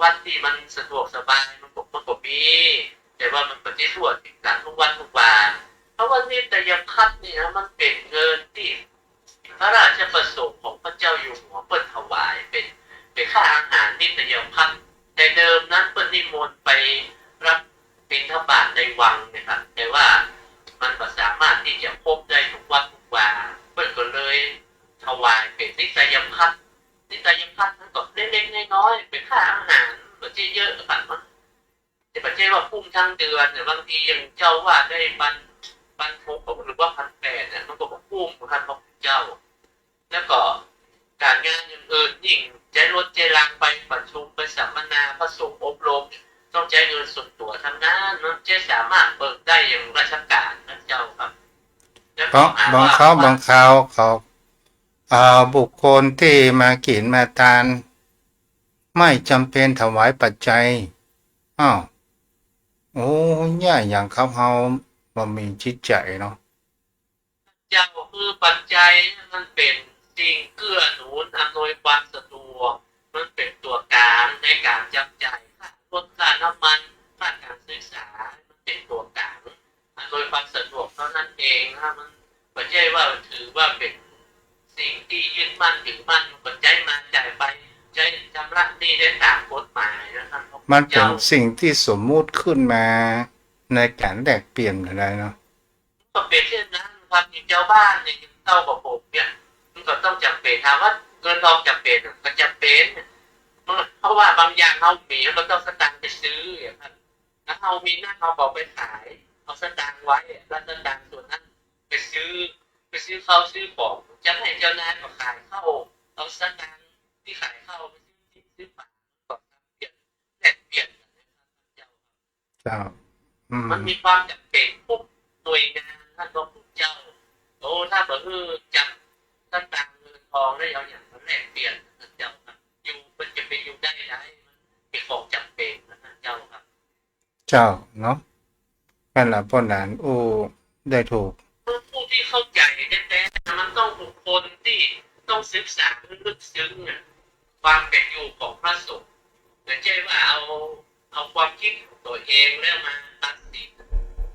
วัดที่มันสะดวกสบายมันก็มีแต่ว่ามันปฏิส่วนกันทุกวันทุกวันเพราะว่านิตยพัฒน์นี่นะมันเป็นเงินที่พระราชประสงค์ของพระเจ้าอยู่หัวเปิดถวายเป็นค่าอาหารนิตยพัฒน์แต่เดิมนั้นเปิดนิมนต์ไปรับบิณฑบาตในวังเนี่ยครับแต่ว่ามันก็สามารถที่จะพบได้ทุกวันทุกวันเปิดก็เลยถวายเป็นนิตยพัฒน์นั้นก็เล็กๆน้อยๆเป็นค่าอาหารก็จะเยอะครับแต่ประเทศว่าพุ่มทั้งเดือนเนี่ยบางทียังเจ้าว่าได้ปันทุกหรือว่า1,800เนี่ยมันก็บอกพุ่มครับพระเจ้าแล้วก็การงานอย่างอื่นยิ่งใช้รถเจรังไปประชุมไปสัมมนาพระสงฆ์อบรมต้องใช้เงินส่วนตัวทำนั้นมันจะสามารถเบิกได้อย่างราชการนะเจ้าครับบางเขาบุคคลที่มากินมาทานไม่จำเป็นถวายปัจจัยอ้าวโอ้ย่าอย่างเขาเฮาบ่มีจิตใจเนาะเจ้าคือปัจจัยมันเป็นสิ่งเกื้อหนุนอำนวยความสะดวกมันเป็นตัวกลางในการจับจ่ายค่ารถค่าน้ำมันค่าการศึกษามันเป็นตัวกลางอำนวยความสะดวกเท่านั้นเองนะมันไม่ใช่ว่าถือว่าเป็นสิ่งที่ยึดมั่นถือมั่นปัจจัยมาจ่ายไปใช้ชำระหนี้ได้ตามกฎหมายนะครับมันเป็นสิ่งที่สมมุติขึ้นมาในการแลกเปลี่ยนอะไรเนาะก็เป็นเช่นนั้นครับอย่างเจ้าบ้านเนี่ยเต้ากับผมเนี่ยมันก็ต้องจำเป็นถามว่าเงินทองจำเป็นก็จำเป็นเพราะว่าบางอย่างเรามีเราต้องสตางค์ไปซื้ออย่างนั้นแล้วเรามีหน้าเราบอกไปขายเอาสตางค์ไว้แล้วสตางค์ส่วนนั้นไปซื้อข้าวซื้อของจะให้เจ้านายก็ขายข้าวเอาสตางค์ที่ขายข้าวไปซื้อปลาก็เปลี่ยนแลกเปลี่ยนเจ้ามันมีความจำเป็นพวกหน่วยงานท่านพระพุทธเจ้าโอ้ถ้าเผื่อจับสตางค์เงินทองได้เอาอย่างแลกเปลี่ยนท่านเจ้าครับอยู่มันจะไปอยู่ได้มันเป็นของจำเป็นท่านเจ้าครับเจ้าเนาะกันละป้อนหลานโอ้ได้ถูกผู้ที่เข้าใจแท้ๆมันต้องบุคคลที่ต้องศึกษาลึกซึ้งความเป็นอยู่ของพระสงฆ์ไม่ใช่ว่าเอาความคิดของตัวเองแล้วมาตัดสิน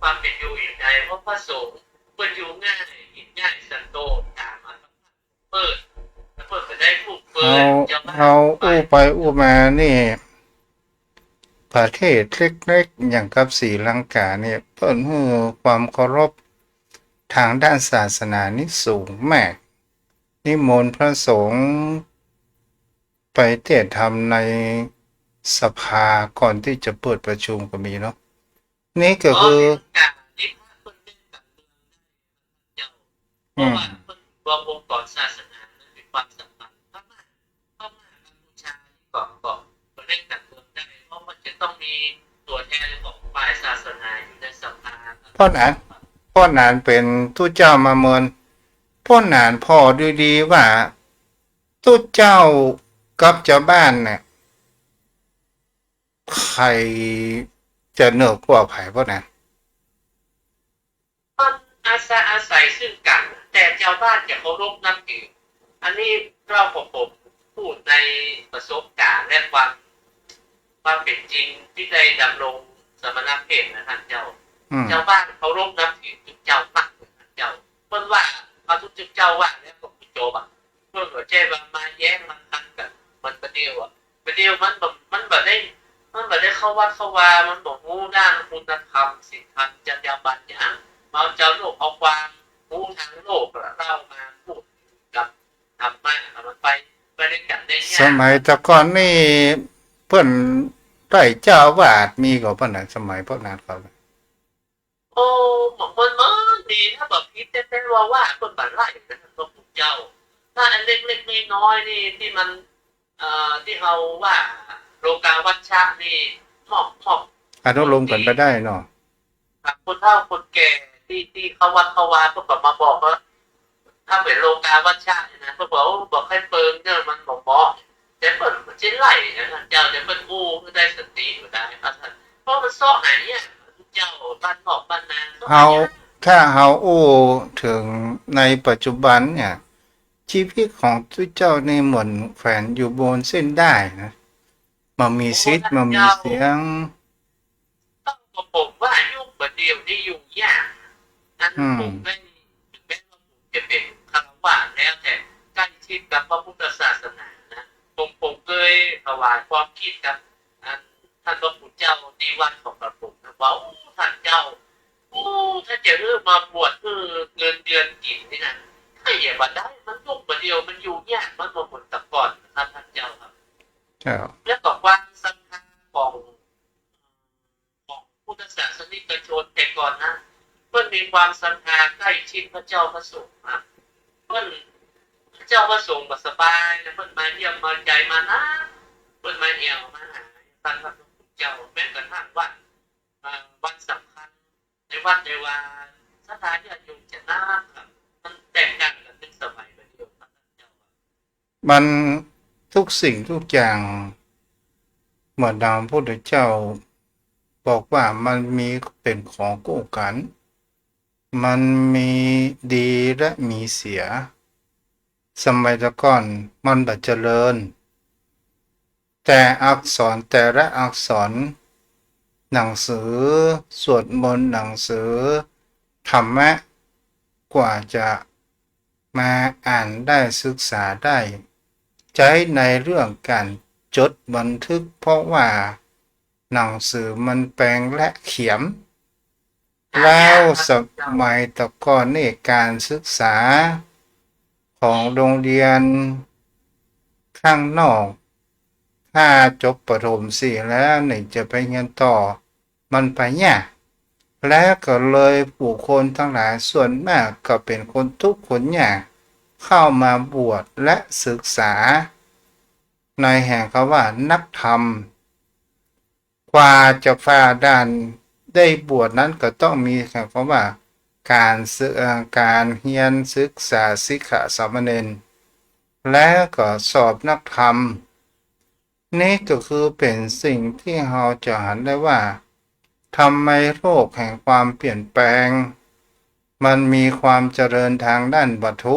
ความเป็นอยู่อย่างไรเพราะพระสงฆ์เป็นอยู่ง่ายกินง่ายสันโดษตามมาเปิดไปได้ผู้เปิดเอาอู้ไปอู้มานี่ประเทศเล็กๆอย่างกับศรีลังกาเนี่ยเพิ่นให้ความเคารพทางด้านศาสนานี่สูงมากนิมนต์พระสงฆ์ไปเทศน์ธรรมในสภาก่อนที่จะเปิดประชุมก็มีเนาะนี่ก็คือเพราะว่าตัวองค์กรศาสนานั้นมีความสัมพันธ์มากกัมพูชาก็เล่นการเมืองได้เพราะมันจะต้องมีตัวแทนของฝ่ายศาสนาอยู่ในสภาพ่อหนานเป็นทูตเจ้ามาเมินพ่อหนานพ่อดีๆว่าทูตเจ้ากับเจ้าบ้านเนี่ยใครจะเหนือกว่าไผพ่อหนานมันอาศัยซึ่งกันแต่เจ้าบ้านจะเคารพนับถืออันนี้เราผมพูดในประสบการณ์และความเป็นจริงที่ได้ดำรงสมณเพศนะท่านเจ้าบ้านเคารพนับถือทุกเจ้ามากท่านเจ้าเพิ่นว่าพระทุกเจ้าว่าแล้วก็โจบเพิ่นก็แจ้ว่ามาแย้งมันทันกันมันประเดียวมันบ่ได้เข้าวัดเข้าวามันบ่ฮู้ด้านคุณธรรมศีลธรรมจรรยาบรรณหยังเอาเจ้าโลกเอาความรู้ทางโลกเล่ามาพูดกับธรรมะมันไปได้กันได้ยากสมัยแต่ก่อนนี่เพิ่นได้เจ้าวาดมีก็เพิ่นน่ะสมัยพวกนั้นเขาโอ้มันดีถ้าแบบคิดแต่ว่าเพิ่นบันไล่นะพระพุทธเจ้า ถ้าอันเล็กๆน้อยๆนี่ที่มันที่เขาว่าโลกาวัชชะนี่หมอบ อนุโลมกันไปได้เนาะ คนเฒ่าคนแก่ที่เขาวัดเขาวาพวกแบบมาบอกว่าถ้าเป็นโลกาวัชชะนะพวกบอกให้เปิงเนี่ยมันบอกแต่เปิดมันชิ้นไหลนะเจ้าเดี๋ยวเปิดอู้ได้สติอยู่ได้ครับท่านเพราะมันซ้อไหนเนี่ยเจ้าบ้านนอกบ้านนาถ้าเฮาอู้ถึงในปัจจุบันเนี่ยชีวิตของทุกเจ้าในเหมือนแขวนอยู่บนเส้นได้นะมันมีซิดมันมีเสียงต้องผมว่ายุ่งประเดี๋ยวนี้ยุ่งยากนั่นผมไม่ถึงแม้ว่าผมจะเป็นคารวะแล้วแต่ใกล้ชิดกับพระพุทธศาสนานะผมเคยถวายความคิดกับท่านพระพุทธเจ้าที่วัดของกระผมนะว่าท่านเจ้าถ้าจะเริ่มมาบวชคือเงินเดือนกินนี่นะถ้าอย่ามาได้มันยุ่งประเดี๋ยวมันอยู่ยากมันหมดแต่ก่อนครับท่านเจ้าครับแล้วก็ความสำคัญของพุทธศาสนิกชนแต่ก่อนนะเพื่อนมีความศรัทธาใกล้ชิดพระเจ้าพระสงฆ์นะเพื่อนพระเจ้าพระสงฆ์ก็สบายนะเพื่อนมาเยี่ยมมาใจมานะเพื่อนมาเอี่ยวมาหาท่านพระพุทธเจ้าแม้กระทั่งวันสำคัญในวัดในวาสถานที่อยู่จะน่าครับมันแตกต่างกันเป็นสมัยแบบนี้ครับท่านเจ้ามันทุกสิ่งทุกอย่างเหมือนดังพระพุทธเจ้าบอกว่ามันมีเป็นของคู่กันมันมีดีและมีเสียสมัยแต่ก่อนมันบัดเจริญแต่อักษรแต่ละอักษรหนังสือสวดมนต์หนังสือธรรมะกว่าจะมาอ่านได้ศึกษาได้ใช้ในเรื่องการจดบันทึกเพราะว่าหนังสือมันแปลงและเขียนแล้วสมัยตะก่อนนี่การศึกษาของโรงเรียนข้างนอกถ้าจบประถม4แล้วนี่จะไปเรียนต่อมันไปยากและก็เลยผู้คนทั้งหลายส่วนมากก็เป็นคนทุกข์คนยากเข้ามาบวชและศึกษาในแห่งคำว่านักธรรมกว่าจะฝ่าด่านได้บวชนั้นก็ต้องมีคำว่าการเรียนศึกษาสิกขาสามเณรและก็สอบนักธรรมนี่ก็คือเป็นสิ่งที่เราจะเห็นได้ว่าทำไมโลกแห่งความเปลี่ยนแปลงมันมีความเจริญทางด้านวัตถุ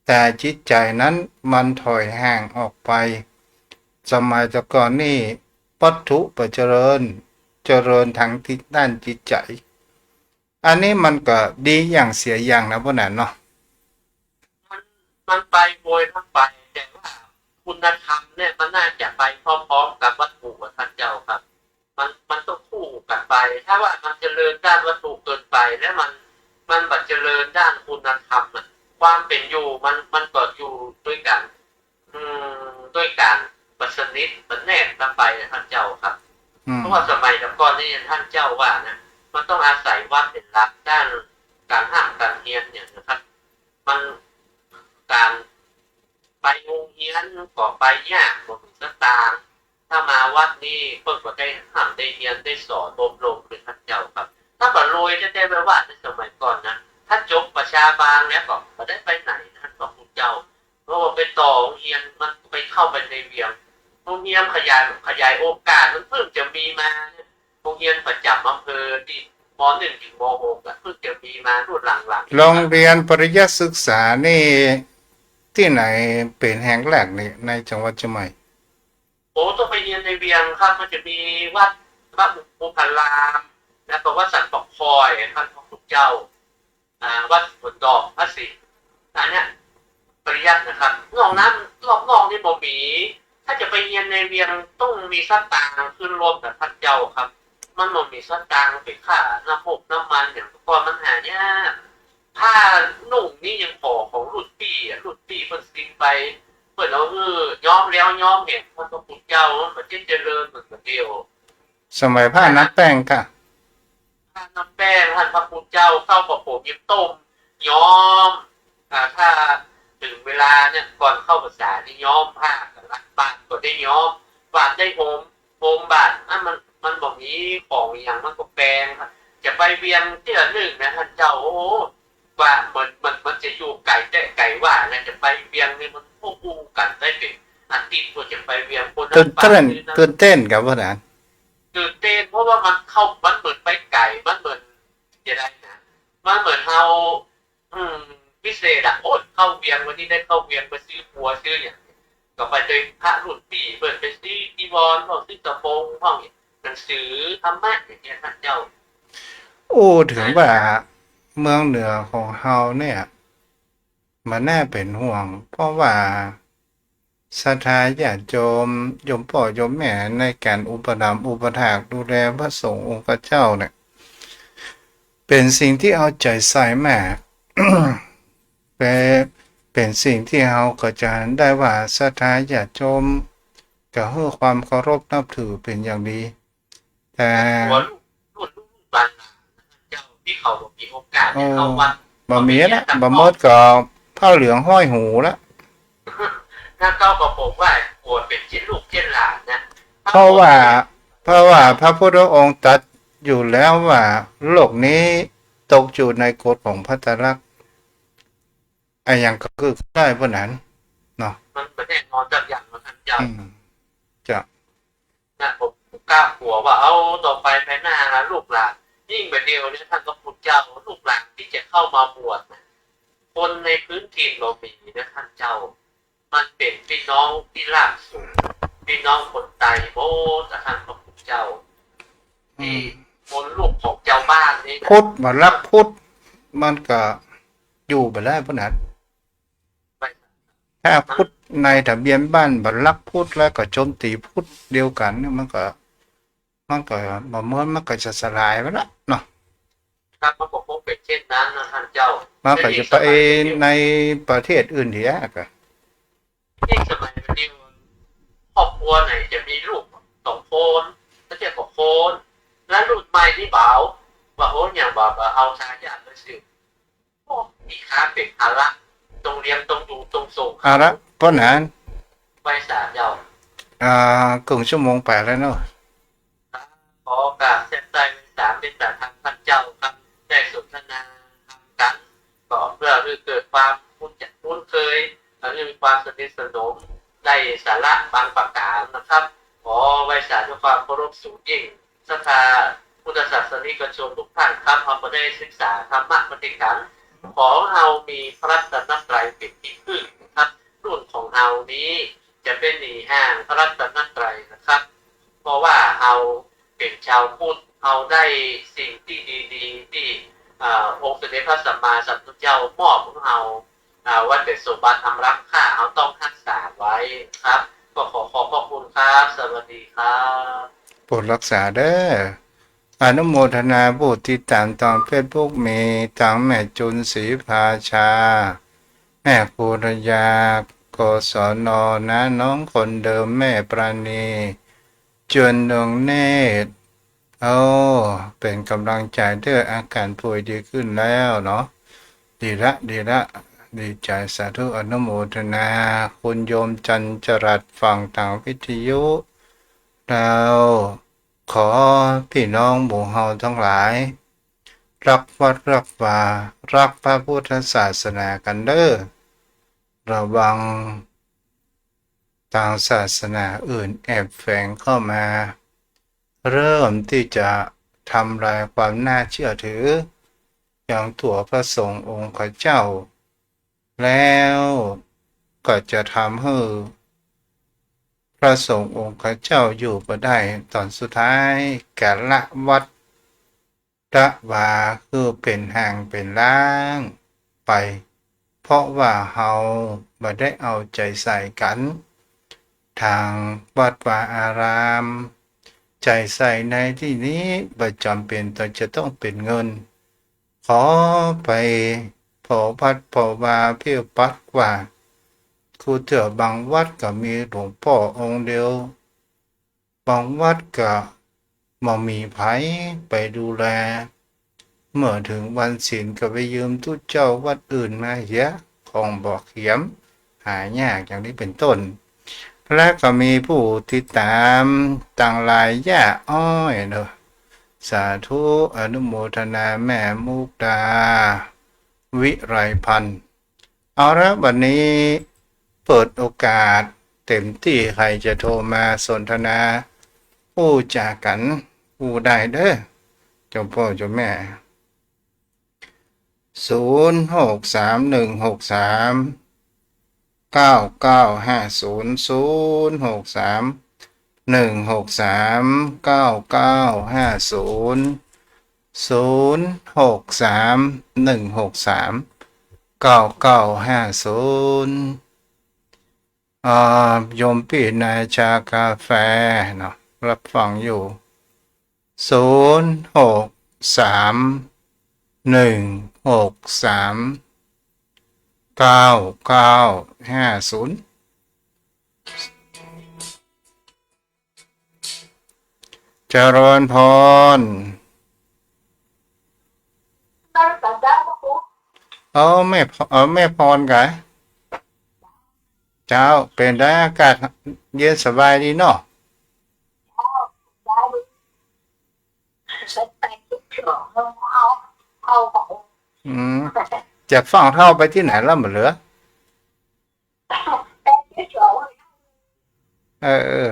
แต่จิตใจนั้นมันถอยห่างออกไปสมัยแต่ก่อนนี่วัตถุเจริญทางที่ด้านจิตใจอันนี้มันก็ดีอย่างเสียอย่างนะพวกนั้นเนาะมันไปโวยทั้งไปแต่ว่าคุณธรรมเนี่ยมันน่าจะไปพร้อมๆกับวัตถุท่านเจ้าครับมันต้องคู่กันไปถ้าว่ามันเจริญด้านวัตถุเกินไปแล้วมันบัดเจริญด้านคุณธรรมความเป็นอยู่มันก็อยู่ด้วยกันด้วยการประสนิทมันแนบกันไปท่านเจ้าครับเพราะว่าสมัยก่อนนี่ท่านเจ้าว่านะมันต้องอาศัยวัดเป็นหลักด้านการห้ามการเรียนเนี่ยนะครับมันการไปโรงเรียนก็ไปยากบ่มีสตางค์ถ้ามาวัดนี้เพิ่นก็ได้ห้ามได้เรียนได้สอนอบรมเป็นท่านเจ้าครับถ้าบ่รวยจะได้ไปวัดในสมัยก่อนนะถ้าจบประชาบาลแล้วก็บ่ได้ไปไหนท่านบอกคุณเจ้าเพราะว่าไปต่อโรงเรียนมันไปเข้าไปในเวียงโรงเรียนขยายโอกาสมันเพิ่งจะมีมาโรงเรียนประจำอำเภอที่ม.1 ถึงม.6เพิ่งจะมีมารุ่นหลังๆโรงเรียนปริยัติศึกษานี่ที่ไหนเป็นแห่งแรกในจังหวัดเชียงใหม่ต้องไปเรียนในเวียงครับมันจะมีวัดบุพารามแล้วก็วัดสันปกคอยท่านพระพุทธเจ้าวัดสวนดอกพระศรีอันนี้ปริยัตินะครับนอกนั้นรอบนอกนี่บ่มีถ้าจะไปเรียนในเวียงต้องมีสตางค์ขึ้นรถแต่ท่านเจ้าครับมันบ่มีสตางค์ไปค่าน้ำมันอย่างก่อนมันหายากผ้านุ่งนี่ยังขอของรุ่นพี่เพิ่นสิไปเพิ่นเอาย้อมแล้วย้อมเห็นพระพุทธเจ้ามันเจริญเหมือนเดียวสมัยผ้าน้ำแป้งค่ะผ้าน้ำแป้งท่านพระพุทธเจ้าเข้ากับผมยิ้มต้มย้อมถ้า ถึงเวลาเนี่ยก่อนเข้าพรรษานี่ย้อมผ้ากันละบาทก็ได้ย้อมบาทได้โฮมบาทมันบอกนี้ของอย่างมันก็แปลงครับจะไปเวียงที่ละหนึ่งนะท่านเจ้าโอ้โหว่ามันจะอยู่ไก่แต่ไก่ว่านะจะไปเวียงนี่มันพวกกูกันได้เป็นอาทิตย์ตัวจะไปเวียงคน ตื่นเต้นกับว่านั้น ตื่นเต้นเพราะว่ามันเหมือนไปไก่มันเหมือนจะได้นะมันเหมือนเฮาพิเศษโอ้เข้าเวียงวันนี้ได้เข้าเวียงไปซื้อปัวซื้ออย่างก็ไปโดยพระรุ่นปีเปิดไปซื้อจีวรพวกซื้อตะโปงพวกหนังสือธรรมะอย่างเงี้ยท่านเจ้าโอ้ถึงว่าเมืองเหนือของเฮาเนี่ยมันน่าเป็นห่วงเพราะว่าศรัทธาญาติโยมพ่อโยมแม่ในการอุปถัมภ์อุปถากดูแลพระสงฆ์องค์เจ้าเนี่ยเป็นสิ่งที่เอาใจใส่มาก เป็นสิ่งที่เราก็จะได้ว่าศรัทธาญาติโยมก็ให้ความเคารพนับถือเป็นอย่างดีแต่รุ่นบ้านเจ้าที่เขามีโอกาสเข้าวัดบ่มีนะบ่หมดก็ผ้าเหลืองห้อยหูแล้วถ้าเก้าก็บอกว่าปวดเป็นเช่นลูกเช่นหลานนะเพราะว่าพระพุทธองค์ตรัสอยู่แล้วว่าโลกนี้ตกอยู่ในกฎของพระไตรลักษณ์ไอ้อย่างก็คือได้พวกนั้นเนาะมันไม่แน่นอนจากอย่างนะท่านเจ้าจะนะผมกล้าหัวว่าเอาต่อไปภายหน้านะลูกหลานยิ่งแบบเดียวเนี่ยท่านก็พูดเจ้าลูกหลานที่จะเข้ามาบวชนะคนในพื้นถิ่นเรามีนะท่านเจ้ามันเป็นพี่น้องที่รากสูงพี่น้องคนไตโบแต่ท่านพระพุทธเจ้าที่คนลูกของเจ้าบ้านนี่พุทธมารักพุทธมันก็อยู่ไปได้พวกนั้นถ้าพุทธในทะเบียนบ้านบัลลักพุทธแล้วก็โจมตีพุทธเดียวกันเนี่ยมันก็บ่เหมือนมันก็จะสลายไปละเนาะครับมันก็คงเป็นเช่นนั้นนะท่านเจ้ามันก็จะไปในประเทศอื่นที่ยากอะที่สมัยนี้ครอบครัวไหนจะมีลูก2 คนก็จะ6 คนแล้วรุ่นใหม่ที่เบาว่าโอ้อย่างบอกว่าเอาทายาทไปสิโอ้มีค่าเป็นภาระตรงเรียนตรงดูตรงส่งเพราะนั้นไปศาลเจ้าครึ่งชั่วโมงไปแล้วเนาะขอการเส้นใจ3เป็นแต่ทางท่านเจ้าครับได้สนทนาทำกันก็เพื่อเกิดความคุ้นเคยมีความสนิทสนมได้สาระบางประการนะครับขอไว้สาด้วยความเคารพสูงยิ่งศรัทธาพุทธศาสนิกชนทุกท่านครับเราก็ได้ศึกษาธรรมะปฏิกันขอเรามีพระรัตนตรัยเป็นที่พึ่งนะครับรุ่นของเรานี้จะเป็นหนีห่างพระรัตนตรัยนะครับเพราะว่าเราเป็นชาวพุทธเราได้สิ่งที่ดีๆที่องค์สมเด็จพระสัมมาสัมพุทธเจ้ามอบของเราว่าเป็นสมบัติอันล้ำค่าเราต้องรักษาไว้ครับก็ขอบพระคุณครับสวัสดีครับโปรดรักษาเด้ออนุโมทนาบุตรที่ตามตอนเฟซบุ๊กมีทั้งแม่จุนศรีภาชาแม่ภูรยากศนนะน้องคนเดิมแม่ปราณีจวนดวงเนตรเป็นกำลังใจเด้ออาการป่วยดีขึ้นแล้วเนาะดีละดีใจสาธุอนุโมทนาคุณโยมจันจรัสฟังทางวิทยุแล้วขอพี่น้องหมู่เฮาทั้งหลายรักวัดรักวารักพระพุทธศาสนากันเด้อระวังต่างศาสนาอื่นแอบแฝงเข้ามาเริ่มที่จะทำลายความน่าเชื่อถืออย่างตัวพระสงฆ์องค์เจ้าแล้วก็จะทำให้พระสงฆ์องค์เจ้าอยู่บ่ได้ตอนสุดท้ายกาละวัดละวาคือเป็นห่างเป็นล้างไปเพราะว่าเฮาบ่ได้เอาใจใส่กันทางวัดวาอารามใจใส่ในที่นี้บ่จำเป็นต้องเป็นเงินขอไปพอพัดพอวาเพียวปักว่าครูเถอะบางวัดก็มีหลวงพ่อองค์เดียวบางวัดก็บ่มีไผไปดูแลเมื่อถึงวันศีลก็ไปยืมทุกเจ้าวัดอื่นมาเยอะ ของบ่อเขียมหายากอย่างนี้เป็นต้น และก็มีผู้ติดตามต่างหลายย่าอ้อยเนอะสาธุอนุโมทนาแม่มุกดาวิไรพันธ์เอาละวันนี้เปิดโอกาสเต็มที่ใครจะโทรมาสนทนาผู้จากันผู้ได้เด้อเจ้าพ่อเจ้าแม่โยมพี่นายชากาแฟเนาะรับฟังอยู่063-163-9950เจริญพรแม่พรกะเจ้าเป็นได้อากาศเย็นสบายดีเนาะจะฟังเท่าไปที่ไหนแล้วมาเหลือเออ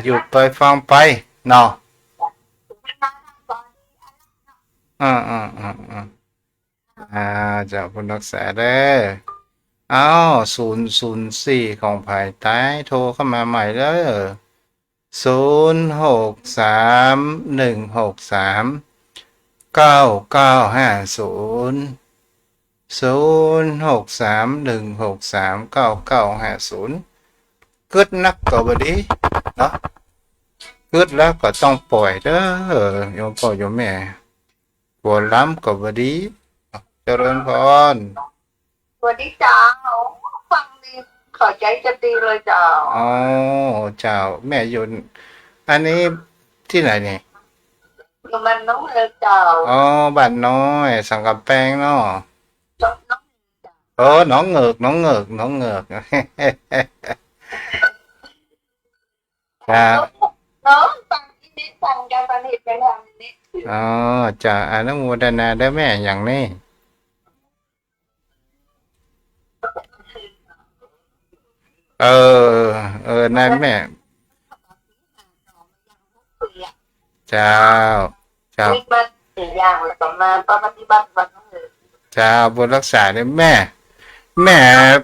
หยุดไปฟังไปเนาะจะผู้รักษาได้004ของภายใต้โทรเข้ามาใหม่เลย0631639950กึดนักก็บ่ดีเนาะกึดแล้วก็ต้องปล่อยเด้อโยมพ่อโยมแม่ปวดล้ำก็บ่ดีเจริญพรสวัสดีจ้าฟังดีขอใจจะดีเลยจ้าเจ้าแม่ยุนอันนี้ที่ไหนนี่อยู่มันน้องเลยจ้าบ้านน้อยสังกำแพงเนาะน้องเงือกครับน้องฟังนิดฟังการฟังเหตุการณ์นิดจะอนุโมทนาได้แม่อย่างนี้นั่นแม่เจ้าอย่างแล้วก็มาปฏิบัติวันนี้เจ้าบุญรักษาเนี่ยแม่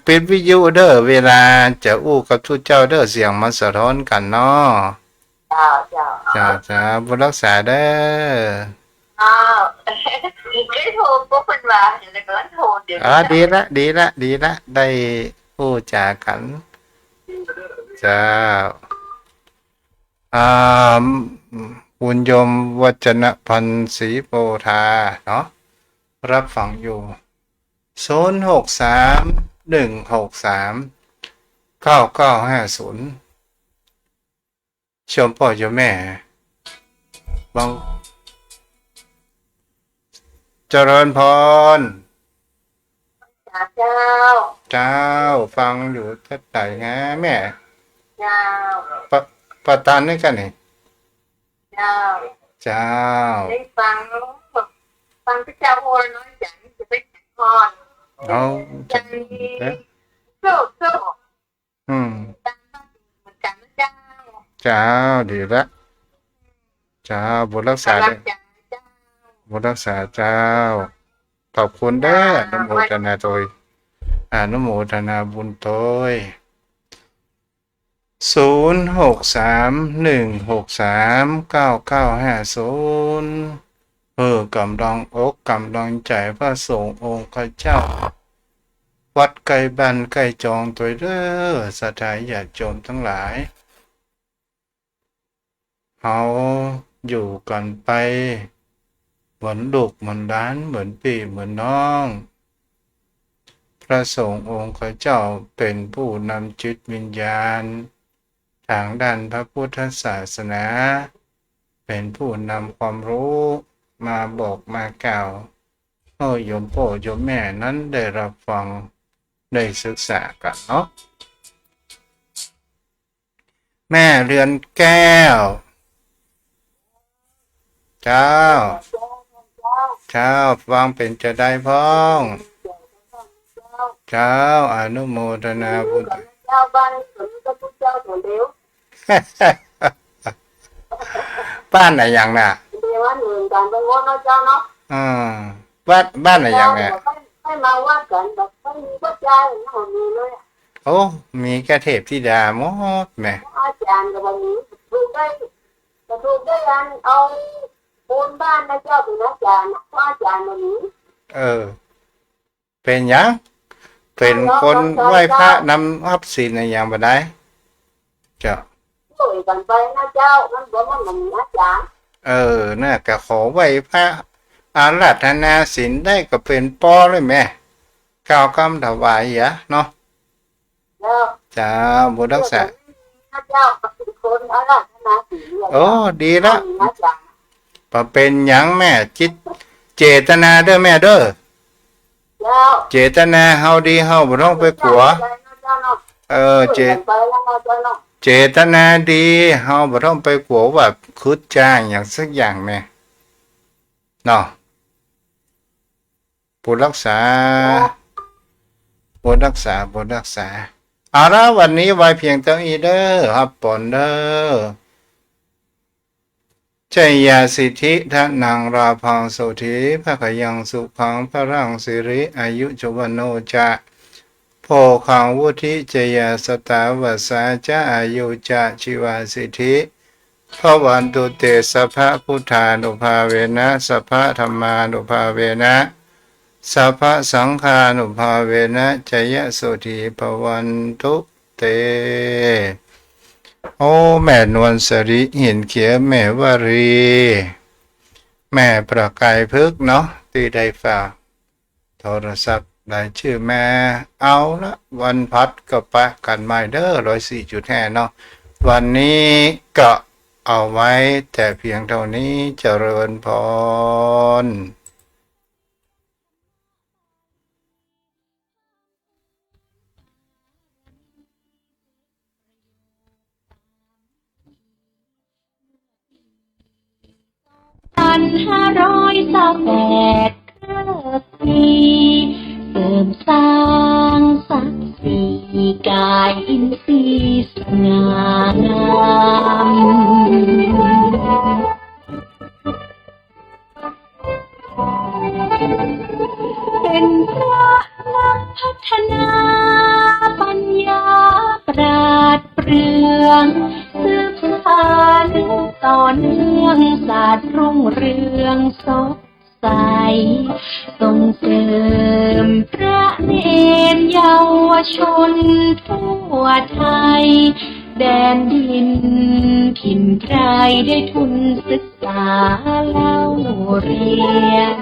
เป็นวิทยุเด้อเวลาจะอู้กับทุกเจ้าเด้อเสียงมันสะท้อนกันเนาะจ้าบุญรักษาเด้อได้โทรพวกคนว่าอย่างไรก็โทรเดี๋ยวดีละได้พูดจากันเจ้าบุญยมวัจนพันธ์ศรีโพธาเนาะรับฟังอยู่0631639950ชมพ่อโยมแม่บังเจริญพรเจ้าฟังอยู่ทัดไหนไงแม่ประตานด้วยกันนี่เจ้าได้ฟังพระเจ้าโอรน้อยจังจะไปแข่งพรจังโซ่เจ้าดีละเจ้าบุญรักษาได้บุญรักษาเจ้าขอบคุณเด้ออนุโมทนาโดยอนุโมทนาบุญโดย0631639950กำลังอกกำลังใจพระสงฆ์องค์ข้าเจ้าวัดไกลบันไกลจองตัวเด้อศรัทธาญาติโยมทั้งหลายเขาอยู่กันไปเหมือนลูกเหมือนหลานเหมือนพี่เหมือนน้องพระสงฆ์องค์ข้าเจ้าเป็นผู้นำจิตวิญญาณทางด้านพระพุทธศาสนาเป็นผู้นำความรู้ มาบอกมากล่าวให้โยมพ่อโยมแม่นั้นได้รับฟังได้ศึกษากันเนาะแม่เรือนแก้วเจ้าฟังเป็นจะได้พ้องเจ้าอนุโมทนาบุญบ้านไหนอย่างน่ะบ้านไหนอย่างเนี่ยโอ้มีแค่เทพธิดาหมดแม่อาจารย์ก็บอกนี้ถูกได้กันเอาปูนบ้านนะเจ้าเป็นอาจารย์เพราะอาจารย์วันนี้เป็นยังเป็นคนไหว้พระนำรับศีลในอย่างบ่ได้เจ้าช่วยกันไปนะเจ้ามันบอกว่ามันมีอาจารย์น่ะก็ขอไหว้พระอาราธนาศีลได้ก็เป็นป้อเลยแม่กล่าวคำถวายยะเนาะเจ้าบุรักษาโอ้ดีละพอเป็นหยังแม่จิตเจตนาเด้อแม่เด้อเจตนาเฮาดีเฮาบ่ต้องไปกลัวเจตนาดีเฮาบ่ต้องไปกลัวว่าคุดจ้างอย่างสักอย่างแม่เนาะบุรักษาเอาละวันนี้ไว้เพียงเท่านี้เด้อครับปอนเด้อชัยยาสิทธิทนังราพังโสธิภะขยังสุขังพระรังสิริอายุจวันโนจะโพคังวุธิจยาสตาวสาจะอายุจะชีวาสิทธิพระวันตุเตสัพพะพุทธานุภาเวนะสัพพะธรรมานุภาเวนะสัพพะสังฆานุภาเวนะจยะโสธีภวันตุเตโอ้แม่นวลสริเห็นเขียแม่วารีแม่ประกายพึกเนาะที่ได้ฝากโทรศัพท์ได้ชื่อแม่เอาละวันพัดก็ปะกันไม่เด้อ104.5เนาะวันนี้ก็เอาไว้แต่เพียงเท่านี้เจริญพร1,508 ปีเสริมสร้างศักดิ์ศรีกายอินทรีย์สง่างามเป็นพระนักพัฒนาปัญญาปราดเปรื่องสืบสานต่อเนื่องศาสตร์รุ่งเรืองสดใสส่งเสริมพระเนตรเยาวชนทั่วไทยแดนดินถิ่นไพรได้ทุนศึกษาเล่าเรียน